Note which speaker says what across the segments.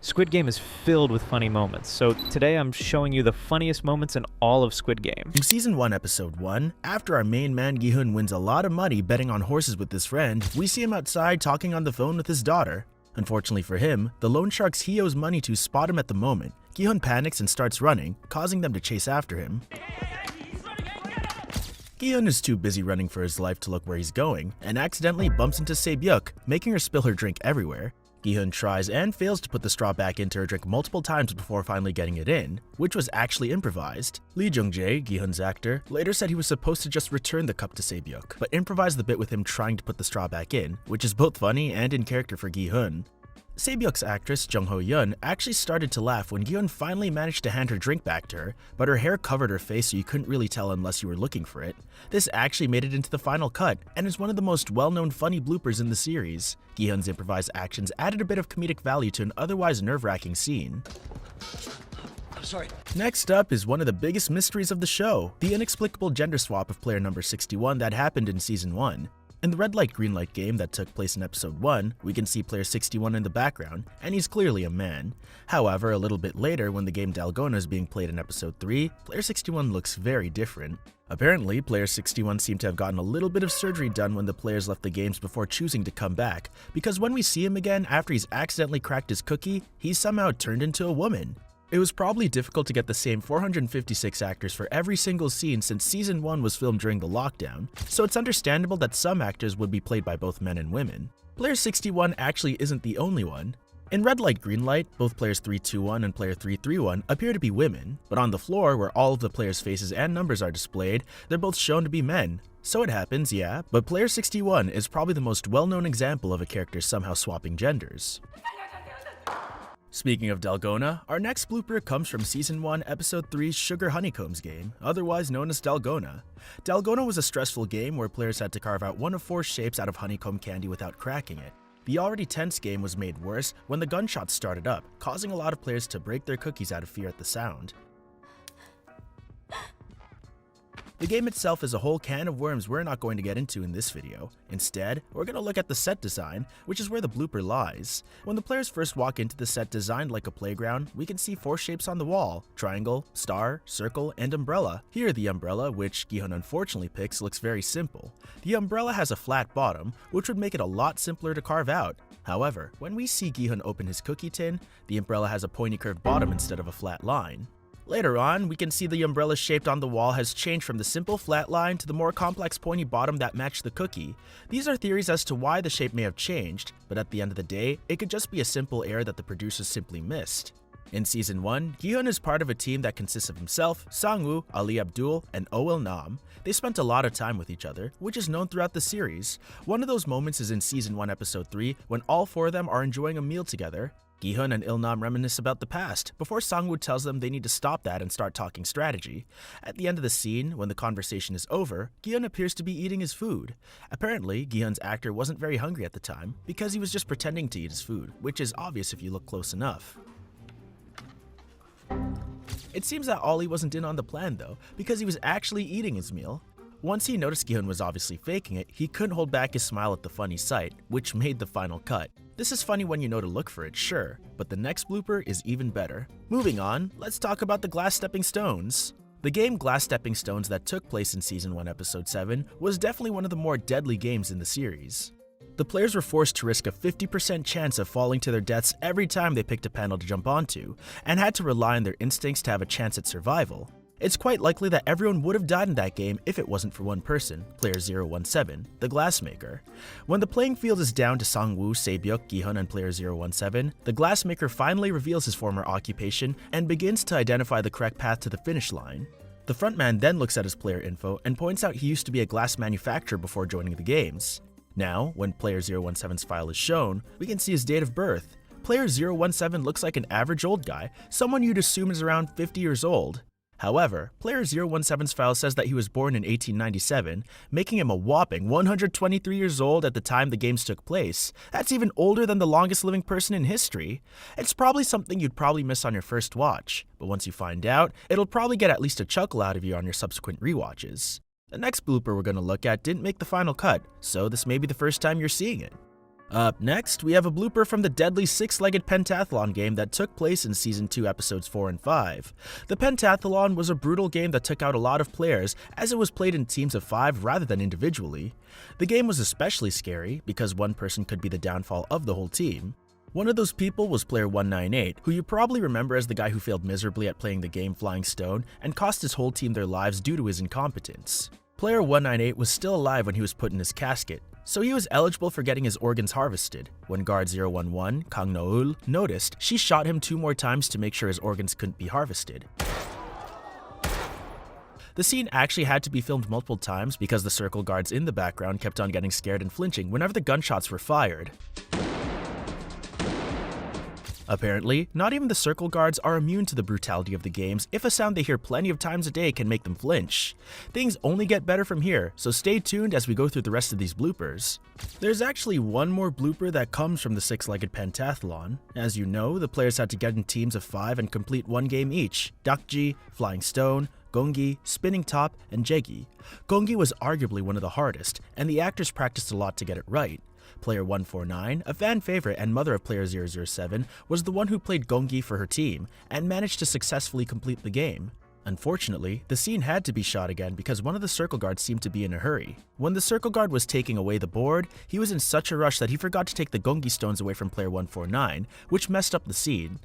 Speaker 1: Squid Game is filled with funny moments, so today I'm showing you the funniest moments in all of Squid Game.
Speaker 2: In Season 1, Episode 1, after our main man Gi-hun wins a lot of money betting on horses with his friend, we see him outside talking on the phone with his daughter. Unfortunately for him, the loan sharks he owes money to spot him at the moment. Gi-hun panics and starts running, causing them to chase after him. Gi-hun is too busy running for his life to look where he's going, and accidentally bumps into Se-byuk, making her spill her drink everywhere. Gi-hun tries and fails to put the straw back into her drink multiple times before finally getting it in, which was actually improvised. Lee Jung-jae, Gi-hun's actor, later said he was supposed to just return the cup to Se-byuk, but improvised the bit with him trying to put the straw back in, which is both funny and in character for Gi-hun. Se-byuk's actress Jung Ho-yeon actually started to laugh when Gi-hun finally managed to hand her drink back to her, but her hair covered her face so you couldn't really tell unless you were looking for it. This actually made it into the final cut, and is one of the most well-known funny bloopers in the series. Gi-hun's improvised actions added a bit of comedic value to an otherwise nerve-wracking scene.
Speaker 3: Sorry.
Speaker 2: Next up is one of the biggest mysteries of the show, the inexplicable gender swap of player number 61 that happened in Season 1. In the red light green light game that took place in episode 1, we can see player 61 in the background, and he's clearly a man. However, a little bit later when the game Dalgona is being played in episode 3, player 61 looks very different. Apparently, player 61 seemed to have gotten a little bit of surgery done when the players left the games before choosing to come back, because when we see him again after he's accidentally cracked his cookie, he's somehow turned into a woman. It was probably difficult to get the same 456 actors for every single scene since Season 1 was filmed during the lockdown, so it's understandable that some actors would be played by both men and women. Player 61 actually isn't the only one. In red light green light, both players 321 and player 331 appear to be women, but on the floor where all of the players' faces and numbers are displayed, they're both shown to be men. So it happens, yeah, but player 61 is probably the most well-known example of a character somehow swapping genders. Speaking of Dalgona, our next blooper comes from Season 1, Episode 3's Sugar Honeycombs game, otherwise known as Dalgona. Dalgona was a stressful game where players had to carve out one of 4 shapes out of honeycomb candy without cracking it. The already tense game was made worse when the gunshots started up, causing a lot of players to break their cookies out of fear at the sound. The game itself is a whole can of worms we're not going to get into in this video. Instead, we're going to look at the set design, which is where the blooper lies. When the players first walk into the set designed like a playground, we can see 4 shapes on the wall: triangle, star, circle, and umbrella. Here the umbrella, which Gi-hun unfortunately picks, looks very simple. The umbrella has a flat bottom, which would make it a lot simpler to carve out. However, when we see Gi-hun open his cookie tin, the umbrella has a pointy curved bottom instead of a flat line. Later on, we can see the umbrella shaped on the wall has changed from the simple flat line to the more complex pointy bottom that matched the cookie. These are theories as to why the shape may have changed, but at the end of the day, it could just be a simple error that the producers simply missed. In Season 1, Gi-hun is part of a team that consists of himself, Sang-woo, Ali Abdul, and Oh Il-nam. They spent a lot of time with each other, which is known throughout the series. One of those moments is in Season 1, Episode 3, when all 4 of them are enjoying a meal together. Gi-hun and Il-nam reminisce about the past, before Sang-woo tells them they need to stop that and start talking strategy. At the end of the scene, when the conversation is over, Gi-hun appears to be eating his food. Apparently, Gi-hun's actor wasn't very hungry at the time, because he was just pretending to eat his food, which is obvious if you look close enough. It seems that Ollie wasn't in on the plan though, because he was actually eating his meal. Once he noticed Gi-hun was obviously faking it, he couldn't hold back his smile at the funny sight, which made the final cut. This is funny when you know to look for it, sure, but the next blooper is even better. Moving on, let's talk about the Glass Stepping Stones. The game Glass Stepping Stones that took place in Season 1, Episode 7 was definitely one of the more deadly games in the series. The players were forced to risk a 50% chance of falling to their deaths every time they picked a panel to jump onto, and had to rely on their instincts to have a chance at survival. It's quite likely that everyone would have died in that game if it wasn't for one person, player 017, the glassmaker. When the playing field is down to Sang-woo, Se-byuk, Gi-hun, and player 017, the glassmaker finally reveals his former occupation and begins to identify the correct path to the finish line. The frontman then looks at his player info and points out he used to be a glass manufacturer before joining the games. Now, when player 017's file is shown, we can see his date of birth. Player 017 looks like an average old guy, someone you'd assume is around 50 years old. However, player 017's file says that he was born in 1897, making him a whopping 123 years old at the time the games took place. That's even older than the longest living person in history. It's probably something you'd probably miss on your first watch, but once you find out, it'll probably get at least a chuckle out of you on your subsequent rewatches. The next blooper we're going to look at didn't make the final cut, so this may be the first time you're seeing it. Up next, we have a blooper from the deadly six-legged pentathlon game that took place in Season 2 episodes 4 and 5. The pentathlon was a brutal game that took out a lot of players as it was played in teams of 5 rather than individually. The game was especially scary because one person could be the downfall of the whole team. One of those people was player 198, who you probably remember as the guy who failed miserably at playing the game Flying Stone and cost his whole team their lives due to his incompetence. Player 198 was still alive when he was put in his casket, so he was eligible for getting his organs harvested. When guard 011, Kang Noul, noticed, she shot him 2 more times to make sure his organs couldn't be harvested. The scene actually had to be filmed multiple times because the circle guards in the background kept on getting scared and flinching whenever the gunshots were fired. Apparently, not even the circle guards are immune to the brutality of the games if a sound they hear plenty of times a day can make them flinch. Things only get better from here, so stay tuned as we go through the rest of these bloopers. There's actually one more blooper that comes from the six-legged pentathlon. As you know, the players had to get in teams of 5 and complete one game each: Dakji, Flying Stone, Gongi, Spinning Top, and Jegi. Gongi was arguably one of the hardest, and the actors practiced a lot to get it right. Player 149, a fan favorite and mother of player 007, was the one who played Gongi for her team and managed to successfully complete the game. Unfortunately, the scene had to be shot again because one of the circle guards seemed to be in a hurry. When the circle guard was taking away the board, he was in such a rush that he forgot to take the Gongi stones away from player 149, which messed up the scene.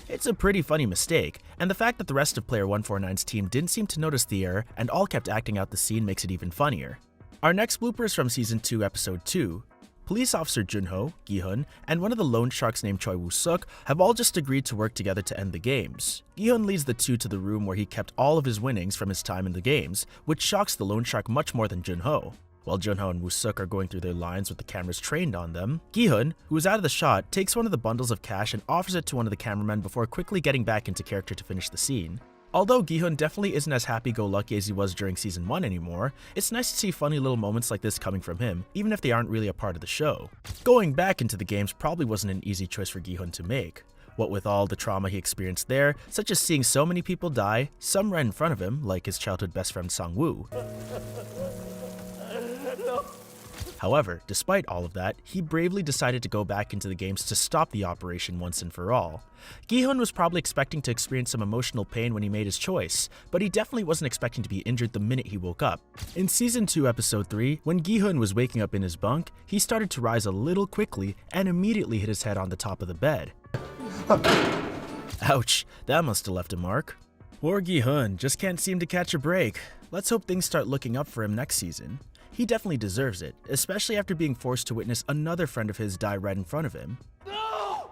Speaker 2: It's a pretty funny mistake, and the fact that the rest of player 149's team didn't seem to notice the error and all kept acting out the scene makes it even funnier. Our next blooper is from Season 2, Episode 2. Police Officer Junho, Gi-hun, and one of the loan sharks named Choi Woo-suk have all just agreed to work together to end the games. Gi-hun leads the two to the room where he kept all of his winnings from his time in the games, which shocks the loan shark much more than Junho. While Junho and Woo-suk are going through their lines with the cameras trained on them, Gi-hun, who is out of the shot, takes one of the bundles of cash and offers it to one of the cameramen before quickly getting back into character to finish the scene. Although Gi-hun definitely isn't as happy-go-lucky as he was during Season 1 anymore, it's nice to see funny little moments like this coming from him, even if they aren't really a part of the show. Going back into the games probably wasn't an easy choice for Gi-hun to make. What with all the trauma he experienced there, such as seeing so many people die, some right in front of him, like his childhood best friend Sang-woo. However, despite all of that, he bravely decided to go back into the games to stop the operation once and for all. Gi-hun was probably expecting to experience some emotional pain when he made his choice, but he definitely wasn't expecting to be injured the minute he woke up. In Season 2 Episode 3, when Gi-hun was waking up in his bunk, he started to rise a little quickly and immediately hit his head on the top of the bed. Ouch, that must have left a mark. Poor Gi-hun just can't seem to catch a break. Let's hope things start looking up for him next season. He definitely deserves it, especially after being forced to witness another friend of his die right in front of him.
Speaker 3: No!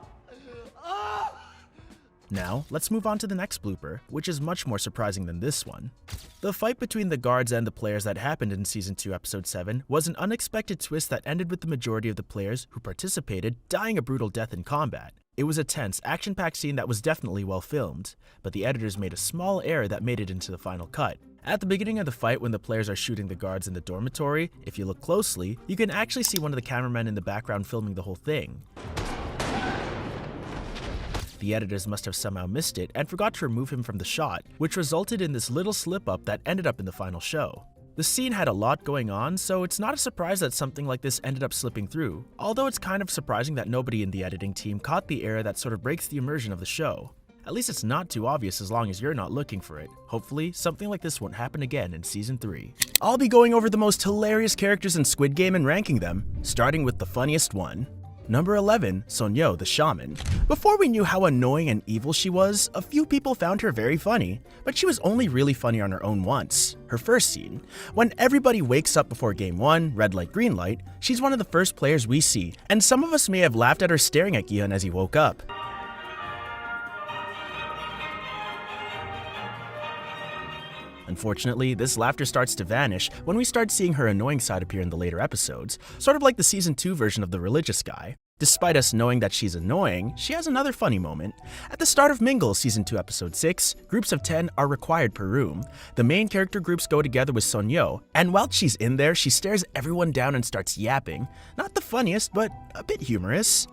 Speaker 2: Now, let's move on to the next blooper, which is much more surprising than this one. The fight between the guards and the players that happened in Season 2 Episode 7 was an unexpected twist that ended with the majority of the players who participated dying a brutal death in combat. It was a tense, action-packed scene that was definitely well filmed, but the editors made a small error that made it into the final cut. At the beginning of the fight, when the players are shooting the guards in the dormitory, if you look closely, you can actually see one of the cameramen in the background filming the whole thing. The editors must have somehow missed it and forgot to remove him from the shot, which resulted in this little slip-up that ended up in the final show. The scene had a lot going on, so it's not a surprise that something like this ended up slipping through, although it's kind of surprising that nobody in the editing team caught the error that sort of breaks the immersion of the show. At least it's not too obvious as long as you're not looking for it. Hopefully, something like this won't happen again in Season 3. I'll be going over the most hilarious characters in Squid Game and ranking them, starting with the funniest one. Number 11, Sonyo the Shaman. Before we knew how annoying and evil she was, a few people found her very funny, but she was only really funny on her own once. Her first scene. When everybody wakes up before Game 1, red light, green light, she's one of the first players we see, and some of us may have laughed at her staring at Gi-hun as he woke up. Unfortunately, this laughter starts to vanish when we start seeing her annoying side appear in the later episodes, sort of like the Season 2 version of the religious guy. Despite us knowing that she's annoying, she has another funny moment. At the start of Mingle Season 2 Episode 6, groups of 10 are required per room. The main character groups go together with Sonyo, and while she's in there, she stares everyone down and starts yapping. Not the funniest, but a bit humorous.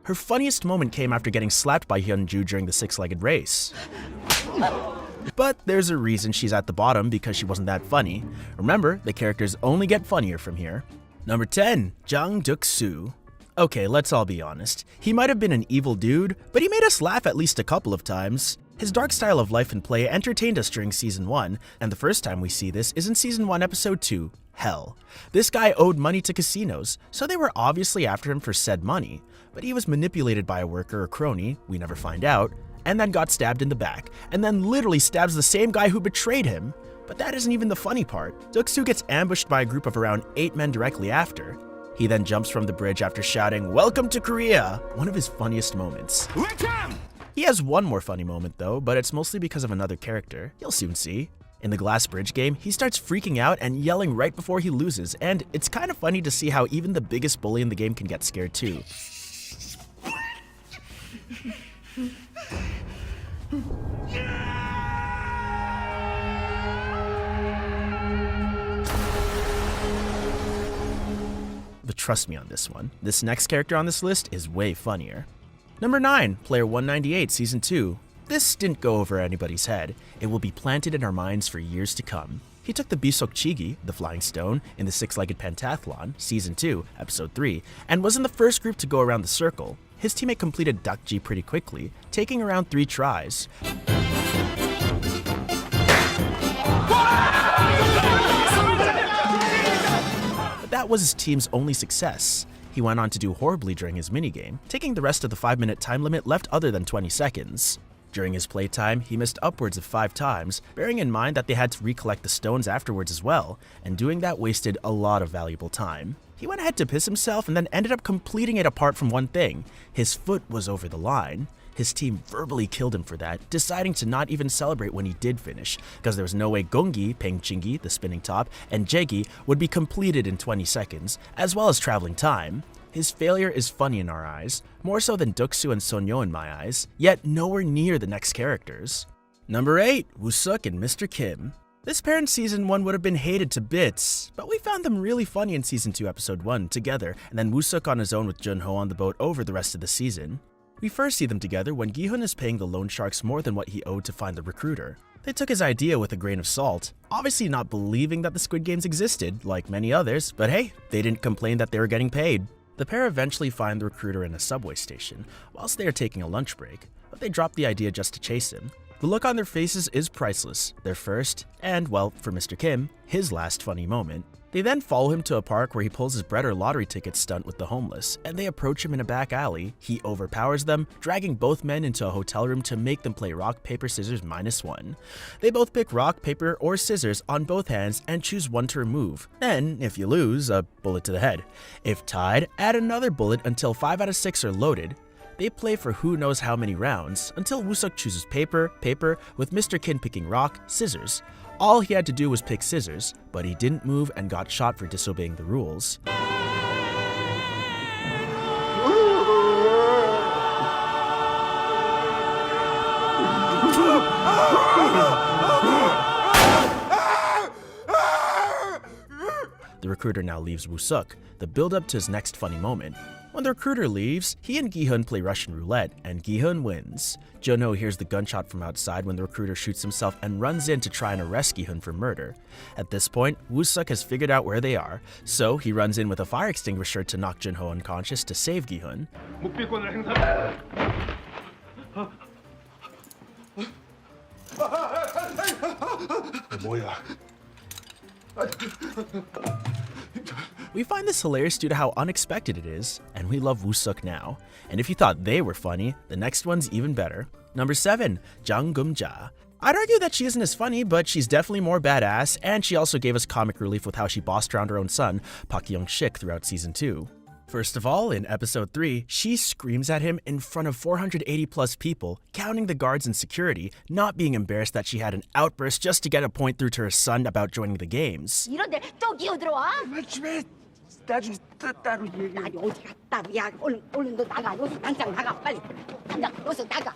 Speaker 2: Her funniest moment came after getting slapped by Hyunju during the six-legged race. But there's a reason she's at the bottom, because she wasn't that funny. Remember, the characters only get funnier from here. Number 10, Jang Duk-soo. Okay, let's all be honest. He might have been an evil dude, but he made us laugh at least a couple of times. His dark style of life and play entertained us during Season 1, and the first time we see this is in Season 1, Episode 2, Hell. This guy owed money to casinos, so they were obviously after him for said money, but he was manipulated by a worker or crony, we never find out, and then got stabbed in the back, and then literally stabs the same guy who betrayed him. But that isn't even the funny part. Duk-soo gets ambushed by a group of around 8 men directly after. He then jumps from the bridge after shouting, "Welcome to Korea!" One of his funniest moments. He has one more funny moment though, but it's mostly because of another character. You'll soon see. In the glass bridge game, he starts freaking out and yelling right before he loses, and it's kind of funny to see how even the biggest bully in the game can get scared too. But trust me on this one, this next character on this list is way funnier. Number 9, Player 198, Season 2. This didn't go over anybody's head. It will be planted in our minds for years to come. He took the Bisok Chigi, the Flying Stone, in the Six-Legged Pentathlon, Season 2, Episode 3, and was in the first group to go around the circle. His teammate completed Dakji pretty quickly, taking around 3 tries. But that was his team's only success. He went on to do horribly during his minigame, taking the rest of the 5-minute time limit left other than 20 seconds. During his playtime, he missed upwards of 5 times, bearing in mind that they had to recollect the stones afterwards as well, and doing that wasted a lot of valuable time. He went ahead to piss himself and then ended up completing it apart from one thing. His foot was over the line. His team verbally killed him for that, deciding to not even celebrate when he did finish, because there was no way Gongi, Peng Chingi, the spinning top, and Jegi would be completed in 20 seconds, as well as traveling time. His failure is funny in our eyes, more so than Duk-soo and Sonyo in my eyes, yet nowhere near the next characters. Number 8, Woo-suk and Mr. Kim. This pair in Season 1 would have been hated to bits, but we found them really funny in Season 2, Episode 1 together, and then Woo-suk on his own with Junho on the boat over the rest of the season. We first see them together when Gi-hun is paying the loan sharks more than what he owed to find the recruiter. They took his idea with a grain of salt, obviously not believing that the Squid Games existed, like many others, but hey, they didn't complain that they were getting paid. The pair eventually find the recruiter in a subway station, whilst they are taking a lunch break, but they drop the idea just to chase him. The look on their faces is priceless, their first, and well, for Mr. Kim, his last funny moment. They then follow him to a park where he pulls his bread or lottery ticket stunt with the homeless, and they approach him in a back alley. He overpowers them, dragging both men into a hotel room to make them play rock, paper, scissors -1. They both pick rock, paper, or scissors on both hands and choose one to remove. Then, if you lose, a bullet to the head. If tied, add another bullet until 5 out of 6 are loaded. They play for who knows how many rounds, until Woo-suk chooses paper, with Mr. Kim picking rock, scissors. All he had to do was pick scissors, but he didn't move and got shot for disobeying the rules. The recruiter now leaves Woo-suk, the build-up to his next funny moment. When the recruiter leaves, he and Gi-hun play Russian roulette, and Gi-hun wins. Junho hears the gunshot from outside when the recruiter shoots himself and runs in to try and arrest Gi-hun for murder. At this point, Woo-suk has figured out where they are, so he runs in with a fire extinguisher to knock Junho unconscious to save Gi-hun. We find this hilarious due to how unexpected it is, and we love Woo-suk now. And if you thought they were funny, the next one's even better. Number 7, Jang Gum-ja. I'd argue that she isn't as funny, but she's definitely more badass, and she also gave us comic relief with how she bossed around her own son, Pak Young-sik, throughout Season 2. First of all, in Episode 3, she screams at him in front of 480 plus people, counting the guards and security, not being embarrassed that she had an outburst just to get a point through to her son about joining the games.
Speaker 4: 이런데 또 기어들어와? 집에 나중에 따로 얘기해. 아니 어디가 따로야? 얼른 너 나가. 여기서 당장 나가 빨리. 당장 여기서 나가.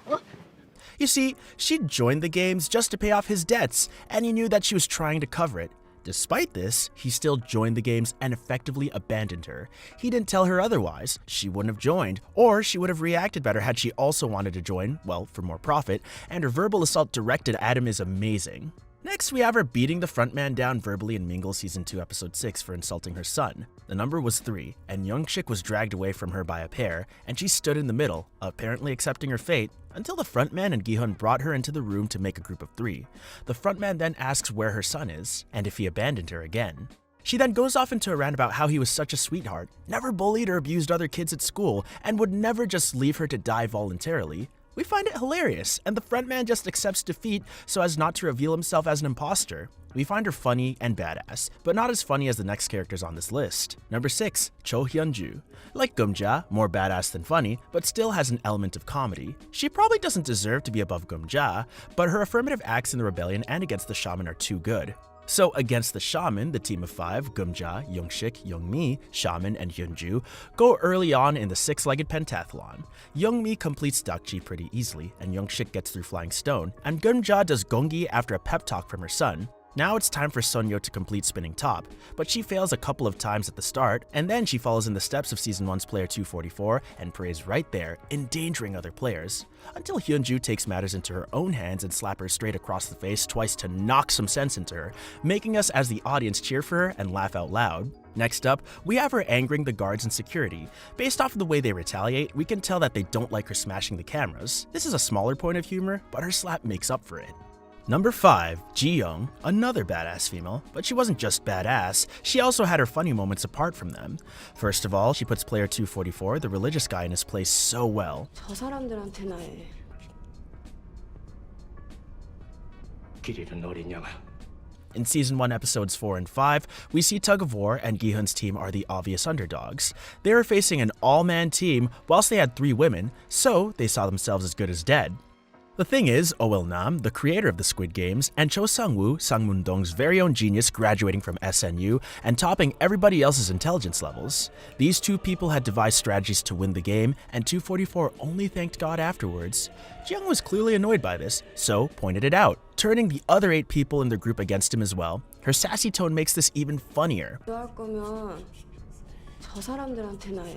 Speaker 2: You see, she joined the games just to pay off his debts, and he knew that she was trying to cover it. Despite this, he still joined the games and effectively abandoned her. He didn't tell her otherwise. She wouldn't have joined, or she would have reacted better had she also wanted to join, well, for more profit, and her verbal assault directed at him is amazing. Next, we have her beating the frontman down verbally in Mingle Season 2 Episode 6 for insulting her son. The number was 3, and Youngshik was dragged away from her by a pair, and she stood in the middle, apparently accepting her fate, until the frontman and Gi-hun brought her into the room to make a group of 3. The frontman then asks where her son is, and if he abandoned her again. She then goes off into a rant about how he was such a sweetheart, never bullied or abused other kids at school, and would never just leave her to die voluntarily. We find it hilarious, and the frontman just accepts defeat so as not to reveal himself as an imposter. We find her funny and badass, but not as funny as the next characters on this list. Number 6, Cho Hyunju. Like Geumja, more badass than funny, but still has an element of comedy. She probably doesn't deserve to be above Geumja, but her affirmative acts in the rebellion and against the shaman are too good. So against the shaman, the team of 5, Geumja, Youngshik, Youngmi, Shaman, and Hyunju, go early on in the 6-legged pentathlon. Youngmi completes Dakji pretty easily, and Youngshik gets through Flying Stone, and Geumja does Gongi after a pep talk from her son. Now it's time for Sonyo to complete Spinning Top, but she fails a couple of times at the start, and then she follows in the steps of Season 1's player 244 and prays right there, endangering other players, until Hyunju takes matters into her own hands and slaps her straight across the face twice to knock some sense into her, making us as the audience cheer for her and laugh out loud. Next up, we have her angering the guards and security. Based off of the way they retaliate, we can tell that they don't like her smashing the cameras. This is a smaller point of humor, but her slap makes up for it. Number 5, Ji-young, another badass female, but she wasn't just badass, she also had her funny moments apart from them. First of all, she puts player 244, the religious guy, in his place so well.
Speaker 4: 저 사람들한테나 해.
Speaker 3: 길 잃은 어린 양아.
Speaker 2: In Season 1 Episodes 4 and 5, we see Tug of War and Gi-hun's team are the obvious underdogs. They were facing an all-man team whilst they had 3 women, so they saw themselves as good as dead. The thing is, Oh Nam, the creator of the Squid Games, and Cho Sang-woo, Sang Mun-dong's very own genius graduating from SNU and topping everybody else's intelligence levels. These 2 people had devised strategies to win the game, and 244 only thanked God afterwards. Ji-young was clearly annoyed by this, so pointed it out, turning the other 8 people in their group against him as well. Her sassy tone makes this even funnier.
Speaker 4: 할 거면 저 사람들한테나 해.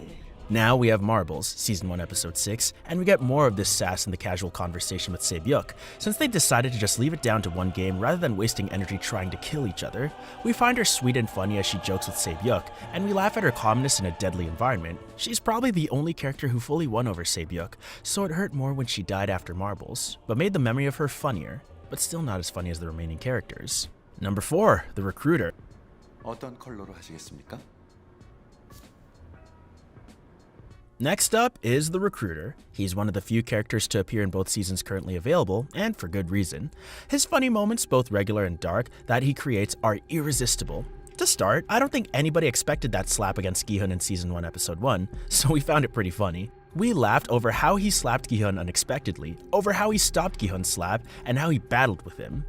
Speaker 2: Now we have Marbles, Season 1 Episode 6, and we get more of this sass in the casual conversation with Se-byuk, since they decided to just leave it down to one game rather than wasting energy trying to kill each other. We find her sweet and funny as she jokes with Se-byuk, and we laugh at her calmness in a deadly environment. She's probably the only character who fully won over Se-byuk, so it hurt more when she died after Marbles, but made the memory of her funnier, but still not as funny as the remaining characters. Number 4, the Recruiter.
Speaker 5: 어떤 컬러로 하시겠습니까?
Speaker 2: Next up is the Recruiter. He's one of the few characters to appear in both seasons currently available, and for good reason. His funny moments, both regular and dark, that he creates are irresistible. To start, I don't think anybody expected that slap against Gi-hun in Season 1 Episode 1, so we found it pretty funny. We laughed over how he slapped Gi-hun unexpectedly, over how he stopped Gi-hun's slap, and how he battled with him.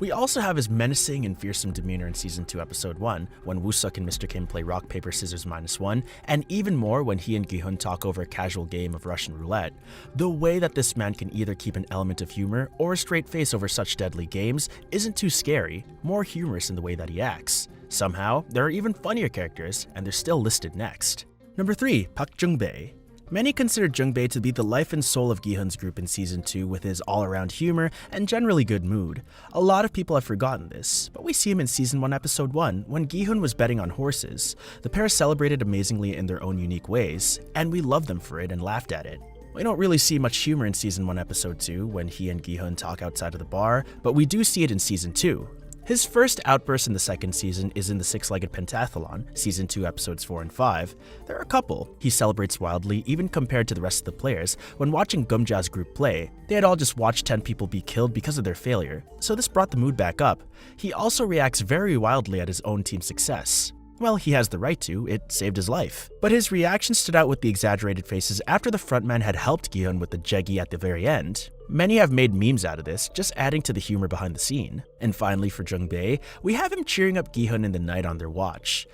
Speaker 2: We also have his menacing and fearsome demeanor in Season 2 Episode 1, when Woo-suk and Mr. Kim play rock, paper, scissors -1, and even more when he and Gi-hun talk over a casual game of Russian roulette. The way that this man can either keep an element of humor or a straight face over such deadly games isn't too scary, more humorous in the way that he acts. Somehow, there are even funnier characters, and they're still listed next. Number 3, Park Jung-bae. Many consider Jung-bae to be the life and soul of Gi-hun's group in Season 2 with his all-around humor and generally good mood. A lot of people have forgotten this, but we see him in Season 1 Episode 1 when Gi-hun was betting on horses. The pair celebrated amazingly in their own unique ways, and we loved them for it and laughed at it. We don't really see much humor in Season 1 Episode 2 when he and Gi-hun talk outside of the bar, but we do see it in Season 2. His first outburst in the second season is in the 6-legged pentathlon, Season 2 Episodes 4 and 5. There are a couple. He celebrates wildly, even compared to the rest of the players. When watching Geumja's group play, they had all just watched 10 people be killed because of their failure, so this brought the mood back up. He also reacts very wildly at his own team's success. Well, he has the right to, it saved his life. But his reaction stood out with the exaggerated faces after the frontman had helped Gi-hun with the jeggi at the very end. Many have made memes out of this, just adding to the humor behind the scene. And finally for Jung-bae, we have him cheering up Gi-hun in the night on their watch.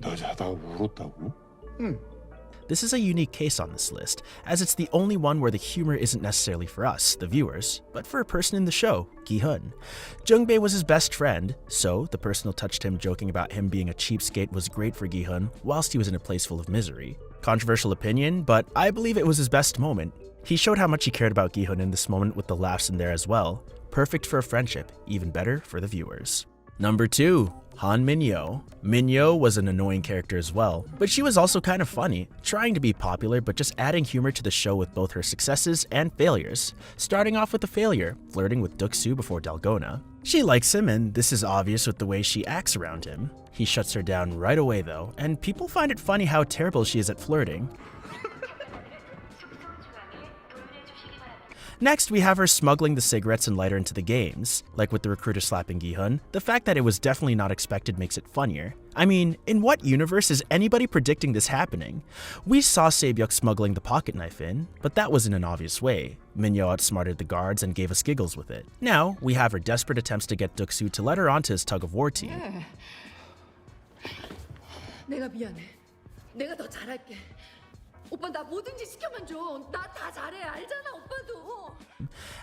Speaker 5: 너 자다가 울었다고?
Speaker 2: This is a unique case on this list, as it's the only one where the humor isn't necessarily for us, the viewers, but for a person in the show, Gi-hun. Jung-bae was his best friend, so the personal touch to him joking about him being a cheapskate was great for Gi-hun whilst he was in a place full of misery. Controversial opinion, but I believe it was his best moment. He showed how much he cared about Gi-hun in this moment with the laughs in there as well. Perfect for a friendship, even better for the viewers. Number 2. Han Min-yo. Min-yo was an annoying character as well, but she was also kind of funny, trying to be popular but just adding humor to the show with both her successes and failures. Starting off with a failure, flirting with Duk-soo before Dalgona. She likes him, and this is obvious with the way she acts around him. He shuts her down right away though, and people find it funny how terrible she is at flirting. Next, we have her smuggling the cigarettes and lighter into the games. Like with the recruiter slapping Gi-hun, the fact that it was definitely not expected makes it funnier. I mean, in what universe is anybody predicting this happening? We saw Se-byuk smuggling the pocket knife in, but that was in an obvious way. Min-yo outsmarted the guards and gave us giggles with it. Now, we have her desperate attempts to get Duk-soo to let her onto his tug-of-war team.
Speaker 6: 내가 미안해. 내가 더 잘할게. 오빠 나 뭐든지 시켜만 줘. 나 다 잘해. 알잖아, 오빠도.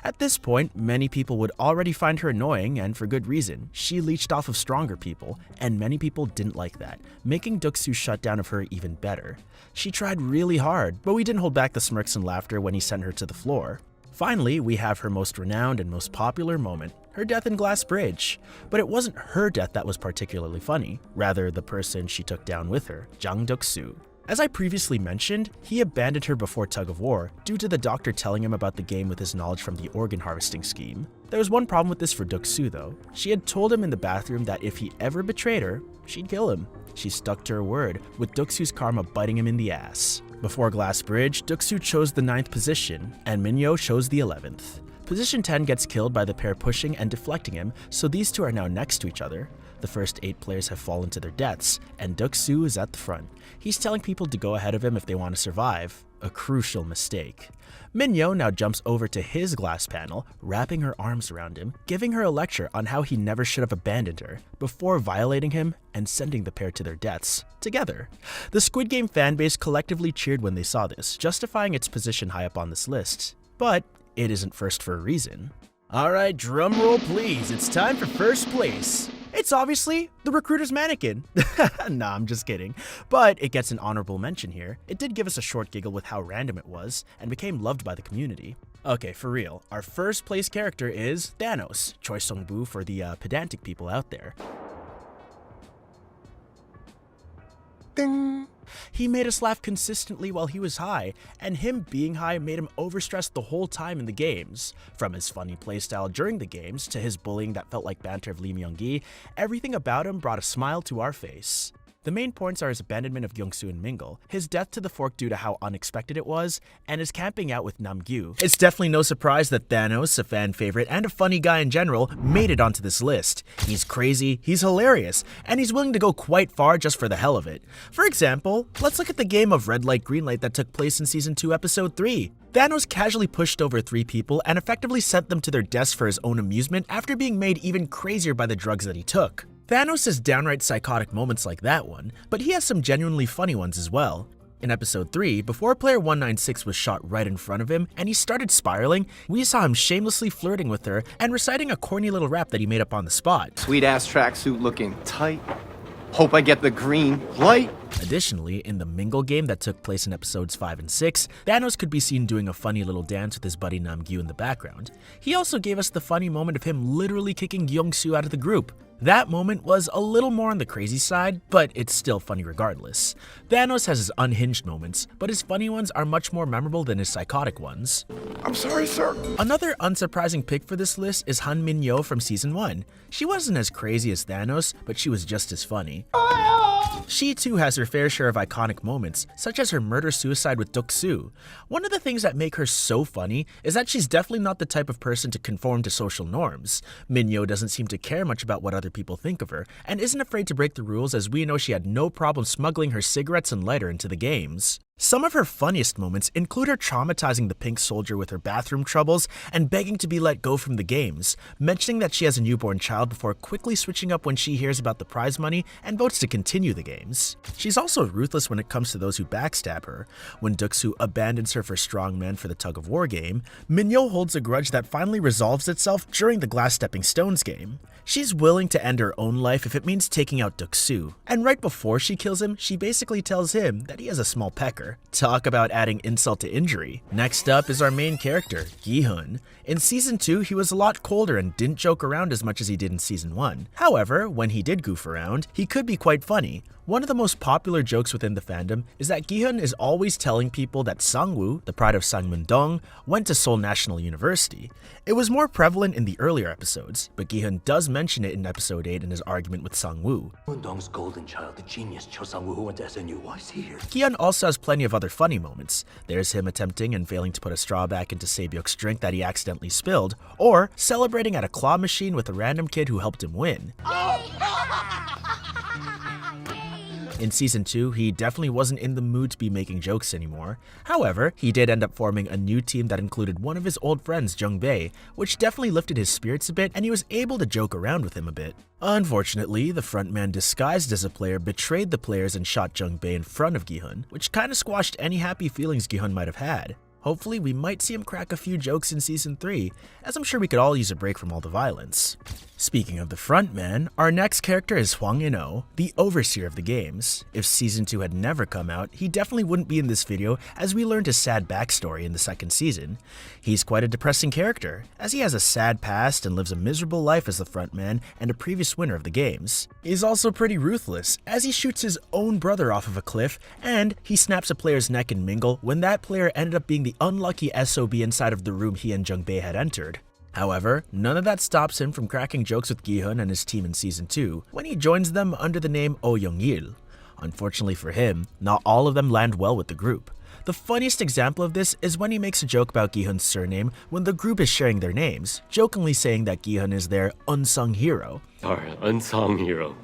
Speaker 2: At this point, many people would already find her annoying, and for good reason. She leached off of stronger people, and many people didn't like that, making Duk-soo's shutdown of her even better. She tried really hard, but we didn't hold back the smirks and laughter when he sent her to the floor. Finally, we have her most renowned and most popular moment, her death in Glass Bridge. But it wasn't her death that was particularly funny, rather the person she took down with her, Jang Duk-soo. As I previously mentioned, he abandoned her before tug-of-war due to the doctor telling him about the game with his knowledge from the organ harvesting scheme. There was one problem with this for Duk-soo though. She had told him in the bathroom that if he ever betrayed her, she'd kill him. She stuck to her word, with Duk-soo's karma biting him in the ass. Before Glass Bridge, Duk-soo chose the 9th position, and Min-yo chose the 11th. Position 10 gets killed by the pair pushing and deflecting him, so these two are now next to each other. The first 8 players have fallen to their deaths, and Duk-soo is at the front. He's telling people to go ahead of him if they want to survive. A crucial mistake. Min-yo now jumps over to his glass panel, wrapping her arms around him, giving her a lecture on how he never should have abandoned her, before violating him and sending the pair to their deaths, together. The Squid Game fanbase collectively cheered when they saw this, justifying its position high up on this list. But it isn't first for a reason. Alright, drum roll please, it's time for first place. It's obviously the recruiter's mannequin. Nah, I'm just kidding. But it gets an honorable mention here. It did give us a short giggle with how random it was, and became loved by the community. Okay, for real, our first place character is Thanos, Choi Sung-bu for the pedantic people out there. Ding! He made us laugh consistently while he was high, and him being high made him overstressed the whole time in the games. From his funny playstyle during the games to his bullying that felt like banter of Lee Myung-gi, everything about him brought a smile to our face. The main points are his abandonment of Kyung-soo and Mingle, his death to the fork due to how unexpected it was, and his camping out with Nam-gyu. It's definitely no surprise that Thanos, a fan favorite and a funny guy in general, made it onto this list. He's crazy, he's hilarious, and he's willing to go quite far just for the hell of it. For example, let's look at the game of Red Light Green Light that took place in Season 2 Episode 3. Thanos casually pushed over 3 people and effectively sent them to their deaths for his own amusement after being made even crazier by the drugs that he took. Thanos has downright psychotic moments like that one, but he has some genuinely funny ones as well. In Episode 3, before player 196 was shot right in front of him and he started spiraling, we saw him shamelessly flirting with her and reciting a corny little rap that he made up on the spot.
Speaker 7: Sweet ass tracksuit looking tight. Hope I get the green light.
Speaker 2: Additionally, in the Mingle game that took place in episodes 5 and 6, Thanos could be seen doing a funny little dance with his buddy Nam-gyu in the background. He also gave us the funny moment of him literally kicking Kyung-soo out of the group. That moment was a little more on the crazy side, but it's still funny regardless. Thanos has his unhinged moments, but his funny ones are much more memorable than his psychotic ones.
Speaker 5: I'm sorry, sir.
Speaker 2: Another unsurprising pick for this list is Han Min-yo from Season 1. She wasn't as crazy as Thanos, but she was just as funny. She too has her fair share of iconic moments, such as her murder-suicide with Duk-soo. One of the things that make her so funny is that she's definitely not the type of person to conform to social norms. Min-yo doesn't seem to care much about what other people think of her, and isn't afraid to break the rules, as we know she had no problem smuggling her cigarettes and lighter into the games. Some of her funniest moments include her traumatizing the pink soldier with her bathroom troubles and begging to be let go from the games, mentioning that she has a newborn child before quickly switching up when she hears about the prize money and votes to continue the games. She's also ruthless when it comes to those who backstab her. When Deok-soo abandons her for strongman for the tug-of-war game, Min-yo holds a grudge that finally resolves itself during the glass stepping stones game. She's willing to end her own life if it means taking out Deok-soo, and right before she kills him, she basically tells him that he has a small pecker. Talk about adding insult to injury. Next up is our main character, Gi-hun. In Season 2, he was a lot colder and didn't joke around as much as he did in Season 1. However, when he did goof around, he could be quite funny. One of the most popular jokes within the fandom is that Gi-hun is always telling people that Sang-woo, the pride of Sangmun-dong, went to Seoul National University. It was more prevalent in the earlier episodes, but Gi-hun does mention it in episode 8 in his argument with Sang-woo.
Speaker 3: Dong's golden child, the genius Cho Sang-woo who went to SNU. Why is he here?
Speaker 2: Gi-hun also has plenty of other funny moments. There's him attempting and failing to put a straw back into Se-byuk's drink that he accidentally spilled, or celebrating at a claw machine with a random kid who helped him win. In Season 2, he definitely wasn't in the mood to be making jokes anymore. However, he did end up forming a new team that included one of his old friends, Jung-bae, which definitely lifted his spirits a bit and he was able to joke around with him a bit. Unfortunately, the frontman disguised as a player betrayed the players and shot Jung-bae in front of Gi-hun, which kinda squashed any happy feelings Gi-hun might have had. Hopefully, we might see him crack a few jokes in Season 3, as I'm sure we could all use a break from all the violence. Speaking of the frontman, our next character is Hwang In-oh, the overseer of the games. If Season 2 had never come out, he definitely wouldn't be in this video as we learned his sad backstory in the second season. He's quite a depressing character, as he has a sad past and lives a miserable life as the frontman and a previous winner of the games. He's also pretty ruthless, as he shoots his own brother off of a cliff, and he snaps a player's neck in Mingle when that player ended up being the unlucky SOB inside of the room he and Jung-bae had entered. However, none of that stops him from cracking jokes with Gi-hun and his team in Season 2, when he joins them under the name Oh Young-il. Unfortunately for him, not all of them land well with the group. The funniest example of this is when he makes a joke about Gi-hun's surname when the group is sharing their names, jokingly saying that Gi-hun is their unsung hero.
Speaker 3: Our unsung hero.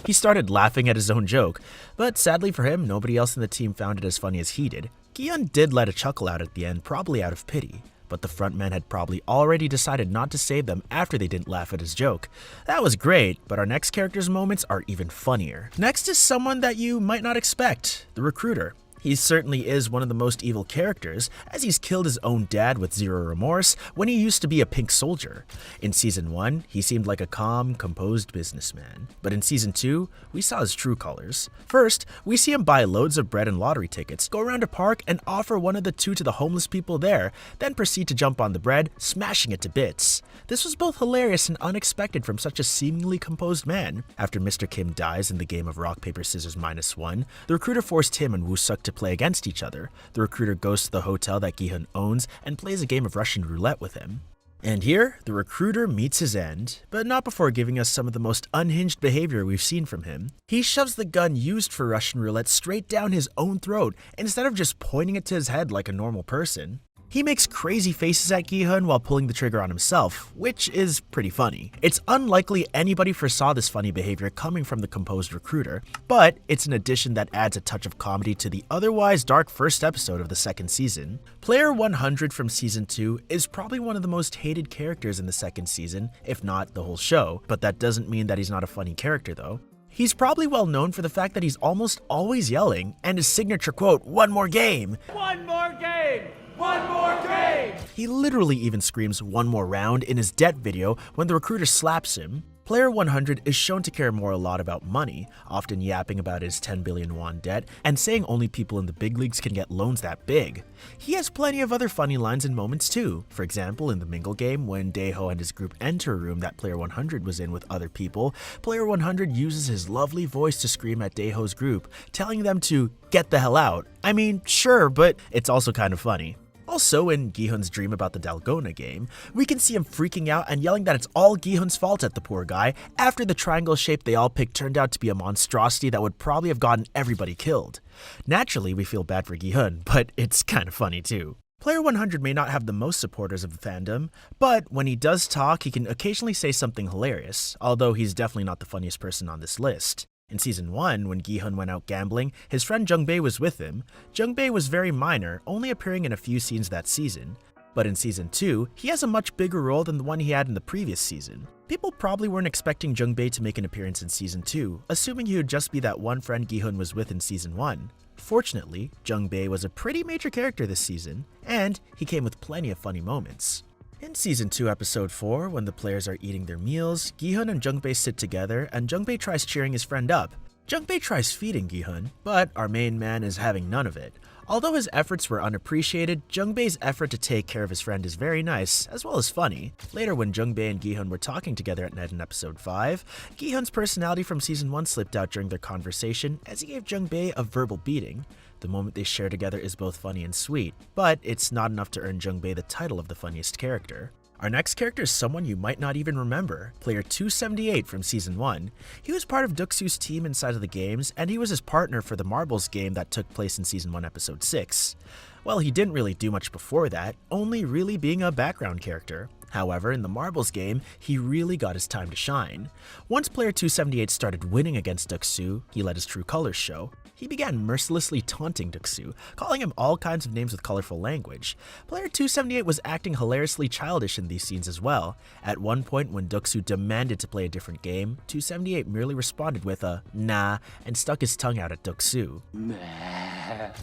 Speaker 2: He started laughing at his own joke, but sadly for him, nobody else in the team found it as funny as he did. Gi-hun did let a chuckle out at the end, probably out of pity, but the frontman had probably already decided not to save them after they didn't laugh at his joke. That was great, but our next character's moments are even funnier. Next is someone that you might not expect, the recruiter. He certainly is one of the most evil characters, as he's killed his own dad with zero remorse when he used to be a pink soldier. In Season 1, he seemed like a calm, composed businessman. But in Season 2, we saw his true colors. First, we see him buy loads of bread and lottery tickets, go around a park and offer one of the two to the homeless people there, then proceed to jump on the bread, smashing it to bits. This was both hilarious and unexpected from such a seemingly composed man. After Mr. Kim dies in the game of rock, paper, scissors -1, the recruiter forced him and Woo-suk to play against each other. The recruiter goes to the hotel that Gi-hun owns and plays a game of Russian roulette with him. And here, the recruiter meets his end, but not before giving us some of the most unhinged behavior we've seen from him. He shoves the gun used for Russian roulette straight down his own throat instead of just pointing it to his head like a normal person. He makes crazy faces at Gi-hun while pulling the trigger on himself, which is pretty funny. It's unlikely anybody foresaw this funny behavior coming from the composed recruiter, but it's an addition that adds a touch of comedy to the otherwise dark first episode of the second season. Player 100 from Season 2 is probably one of the most hated characters in the second season, if not the whole show, but that doesn't mean that he's not a funny character though. He's probably well known for the fact that he's almost always yelling, and his signature quote, "One more game!" One more game! One more game! He literally even screams "one more round" in his debt video when the recruiter slaps him. Player 100 is shown to care more a lot about money, often yapping about his 10 billion won debt and saying only people in the big leagues can get loans that big. He has plenty of other funny lines and moments too. For example, in the Mingle game, when Daeho and his group enter a room that Player 100 was in with other people, Player 100 uses his lovely voice to scream at Daeho's group, telling them to get the hell out. I mean, sure, but it's also kind of funny. Also, in Gi-hun's dream about the Dalgona game, we can see him freaking out and yelling that it's all Gi-hun's fault at the poor guy after the triangle shape they all picked turned out to be a monstrosity that would probably have gotten everybody killed. Naturally, we feel bad for Gi-hun, but it's kind of funny too. Player 100 may not have the most supporters of the fandom, but when he does talk, he can occasionally say something hilarious, although he's definitely not the funniest person on this list. In Season 1, when Gi-hun went out gambling, his friend Jung-bae was with him. Jung-bae was very minor, only appearing in a few scenes that season. But in Season 2, he has a much bigger role than the one he had in the previous season. People probably weren't expecting Jung-bae to make an appearance in Season 2, assuming he would just be that one friend Gi-hun was with in Season 1. Fortunately, Jung-bae was a pretty major character this season, and he came with plenty of funny moments. In Season 2, Episode 4, when the players are eating their meals, Gi-hun and Jung-bae sit together, and Jung-bae tries cheering his friend up. Jung-bae tries feeding Gi-hun, but our main man is having none of it. Although his efforts were unappreciated, Jung-bae's effort to take care of his friend is very nice, as well as funny. Later, when Jung-bae and Gi-hun were talking together at night in Episode 5, Gi-hun's personality from Season 1 slipped out during their conversation as he gave Jung-bae a verbal beating. The moment they share together is both funny and sweet, but it's not enough to earn Jung-bae the title of the funniest character. Our next character is someone you might not even remember, player 278 from Season 1. He was part of Deok-soo's team inside of the games, and he was his partner for the marbles game that took place in Season 1 Episode 6. Well, he didn't really do much before that, only really being a background character. However, in the marbles game, he really got his time to shine. Once player 278 started winning against Deok-soo, he let his true colors show. He began mercilessly taunting Deok-soo, calling him all kinds of names with colorful language. Player 278 was acting hilariously childish in these scenes as well. At one point, when Deok-soo demanded to play a different game, 278 merely responded with a nah and stuck his tongue out at Deok-soo.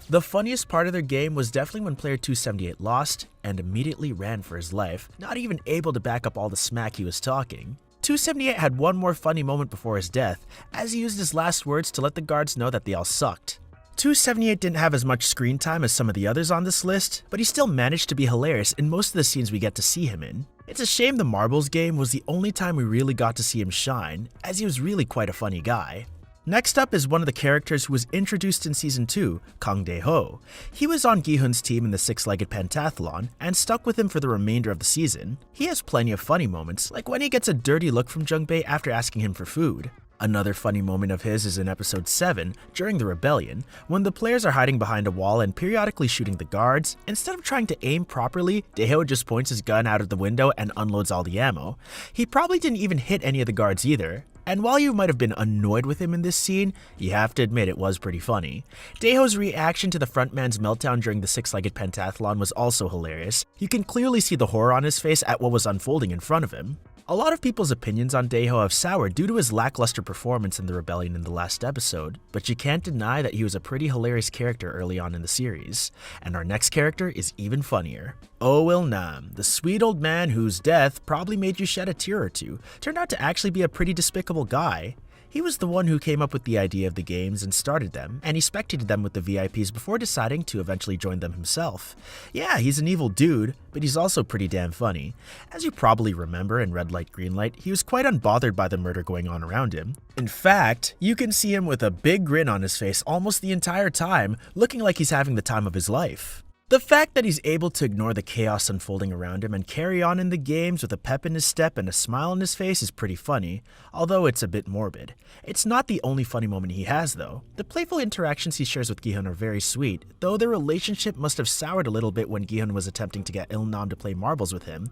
Speaker 2: The funniest part of their game was definitely when player 278 lost and immediately ran for his life, not even able to back up all the smack he was talking. 278 had one more funny moment before his death, as he used his last words to let the guards know that they all sucked. 278 didn't have as much screen time as some of the others on this list, but he still managed to be hilarious in most of the scenes we get to see him in. It's a shame the marbles game was the only time we really got to see him shine, as he was really quite a funny guy. Next up is one of the characters who was introduced in Season 2, Kang Dae-ho. He was on Gi-hun's team in the six-legged pentathlon, and stuck with him for the remainder of the season. He has plenty of funny moments, like when he gets a dirty look from Jung-bae after asking him for food. Another funny moment of his is in Episode 7, during the rebellion, when the players are hiding behind a wall and periodically shooting the guards. Instead of trying to aim properly, Dae-ho just points his gun out of the window and unloads all the ammo. He probably didn't even hit any of the guards either. And while you might have been annoyed with him in this scene, you have to admit it was pretty funny. Dae-ho's reaction to the frontman's meltdown during the six-legged pentathlon was also hilarious. You can clearly see the horror on his face at what was unfolding in front of him. A lot of people's opinions on Dae-ho have soured due to his lackluster performance in the rebellion in the last episode, but you can't deny that he was a pretty hilarious character early on in the series. And our next character is even funnier. Oh Il-nam, the sweet old man whose death probably made you shed a tear or two, turned out to actually be a pretty despicable guy. He was the one who came up with the idea of the games and started them, and he spectated them with the VIPs before deciding to eventually join them himself. Yeah, he's an evil dude, but he's also pretty damn funny. As you probably remember in Red Light, Green Light, he was quite unbothered by the murder going on around him. In fact, you can see him with a big grin on his face almost the entire time, looking like he's having the time of his life. The fact that he's able to ignore the chaos unfolding around him and carry on in the games with a pep in his step and a smile on his face is pretty funny, although it's a bit morbid. It's not the only funny moment he has though. The playful interactions he shares with Gi-hun are very sweet, though their relationship must have soured a little bit when Gi-hun was attempting to get Il-nam to play marbles with him.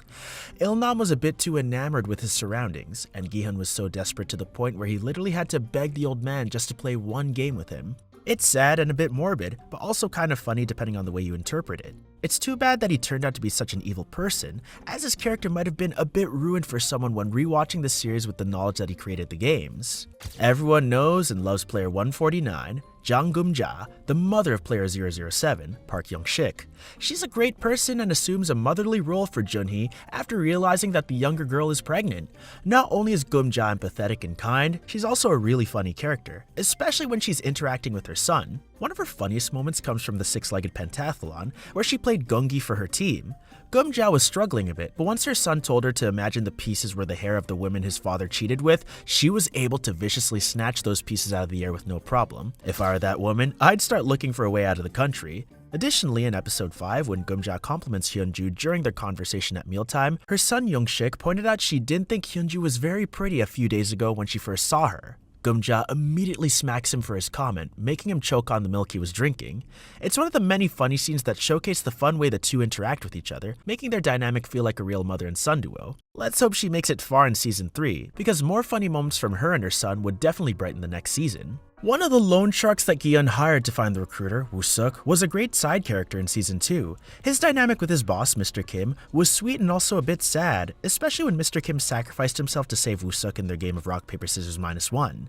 Speaker 2: Il-nam was a bit too enamored with his surroundings, and Gi-hun was so desperate to the point where he literally had to beg the old man just to play one game with him. It's sad and a bit morbid, but also kind of funny depending on the way you interpret it. It's too bad that he turned out to be such an evil person, as his character might have been a bit ruined for someone when rewatching the series with the knowledge that he created the games. Everyone knows and loves player 149, Jang Geum-ja, the mother of player 007, Park Young-shik. She's a great person and assumes a motherly role for Junhee after realizing that the younger girl is pregnant. Not only is Geum-ja empathetic and kind, she's also a really funny character, especially when she's interacting with her son. One of her funniest moments comes from the six-legged pentathlon, where she played gungi for her team. Geum-ja was struggling a bit, but once her son told her to imagine the pieces were the hair of the women his father cheated with, she was able to viciously snatch those pieces out of the air with no problem. If I were that woman, I'd start looking for a way out of the country. Additionally, in episode 5, when Geum-ja compliments Hyunju during their conversation at mealtime, her son Young-shik pointed out she didn't think Hyunju was very pretty a few days ago when she first saw her. Gumja immediately smacks him for his comment, making him choke on the milk he was drinking. It's one of the many funny scenes that showcase the fun way the two interact with each other, making their dynamic feel like a real mother and son duo. Let's hope she makes it far in season 3, because more funny moments from her and her son would definitely brighten the next season. One of the loan sharks that Gi-eun hired to find the recruiter, Woo-suk, was a great side character in season 2. His dynamic with his boss, Mr. Kim, was sweet and also a bit sad, especially when Mr. Kim sacrificed himself to save Woo-suk in their game of rock, paper, scissors -1.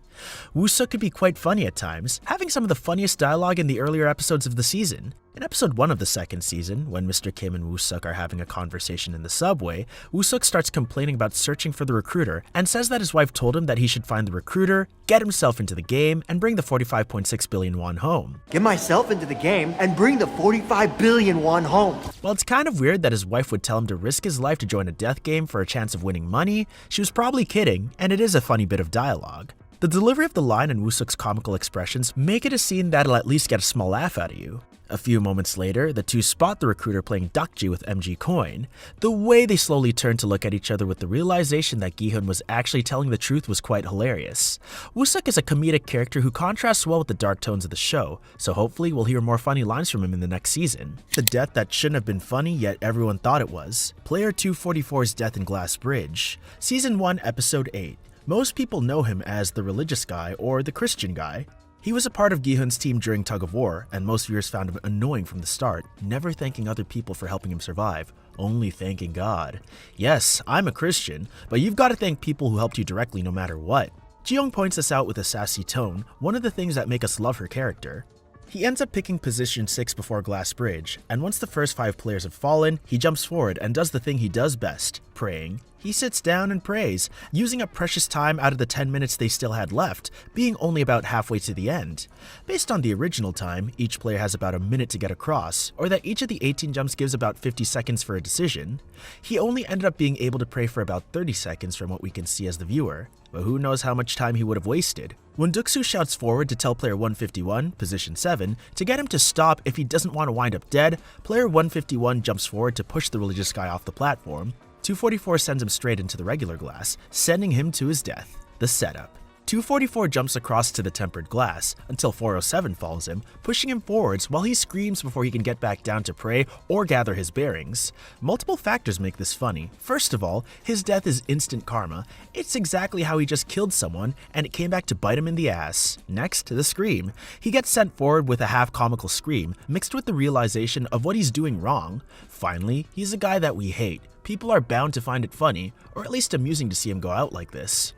Speaker 2: Woo-suk could be quite funny at times, having some of the funniest dialogue in the earlier episodes of the season. In episode 1 of the second season, when Mr. Kim and Woo-suk are having a conversation in the subway, Woo-suk starts complaining about searching for the recruiter and says that his wife told him that he should find the recruiter, get himself into the game, and bring the 45.6 billion won home.
Speaker 8: Get myself into the game and bring the 45 billion won home.
Speaker 2: While it's kind of weird that his wife would tell him to risk his life to join a death game for a chance of winning money, she was probably kidding, and it is a funny bit of dialogue. The delivery of the line and Woo-suk's comical expressions make it a scene that'll at least get a small laugh out of you. A few moments later, the two spot the recruiter playing Dakji with MG Coin. The way they slowly turn to look at each other with the realization that Gi-hun was actually telling the truth was quite hilarious. Woo-suk is a comedic character who contrasts well with the dark tones of the show, so hopefully we'll hear more funny lines from him in the next season. The death that shouldn't have been funny, yet everyone thought it was. Player 244's death in Glass Bridge. Season 1, Episode 8. Most people know him as the religious guy or the Christian guy. He was a part of Gi-hun's team during Tug of War, and most viewers found him annoying from the start, never thanking other people for helping him survive, only thanking God. Yes, I'm a Christian, but you've got to thank people who helped you directly no matter what. Ji-young points this out with a sassy tone, one of the things that make us love her character. He ends up picking position 6 before Glass Bridge, and once the first 5 players have fallen, he jumps forward and does the thing he does best, praying. He sits down and prays, using up precious time out of the 10 minutes they still had left, being only about halfway to the end. Based on the original time, each player has about a minute to get across, or that each of the 18 jumps gives about 50 seconds for a decision. He only ended up being able to pray for about 30 seconds from what we can see as the viewer, but who knows how much time he would have wasted. When Duksu shouts forward to tell player 151, position 7, to get him to stop if he doesn't want to wind up dead, player 151 jumps forward to push the religious guy off the platform. 244 sends him straight into the regular glass, sending him to his death. The setup. 244 jumps across to the tempered glass until 407 follows him, pushing him forwards while he screams before he can get back down to pray or gather his bearings. Multiple factors make this funny. First of all, his death is instant karma. It's exactly how he just killed someone, and it came back to bite him in the ass. Next, the scream. He gets sent forward with a half-comical scream, mixed with the realization of what he's doing wrong. Finally, he's a guy that we hate. People are bound to find it funny, or at least amusing to see him go out like this.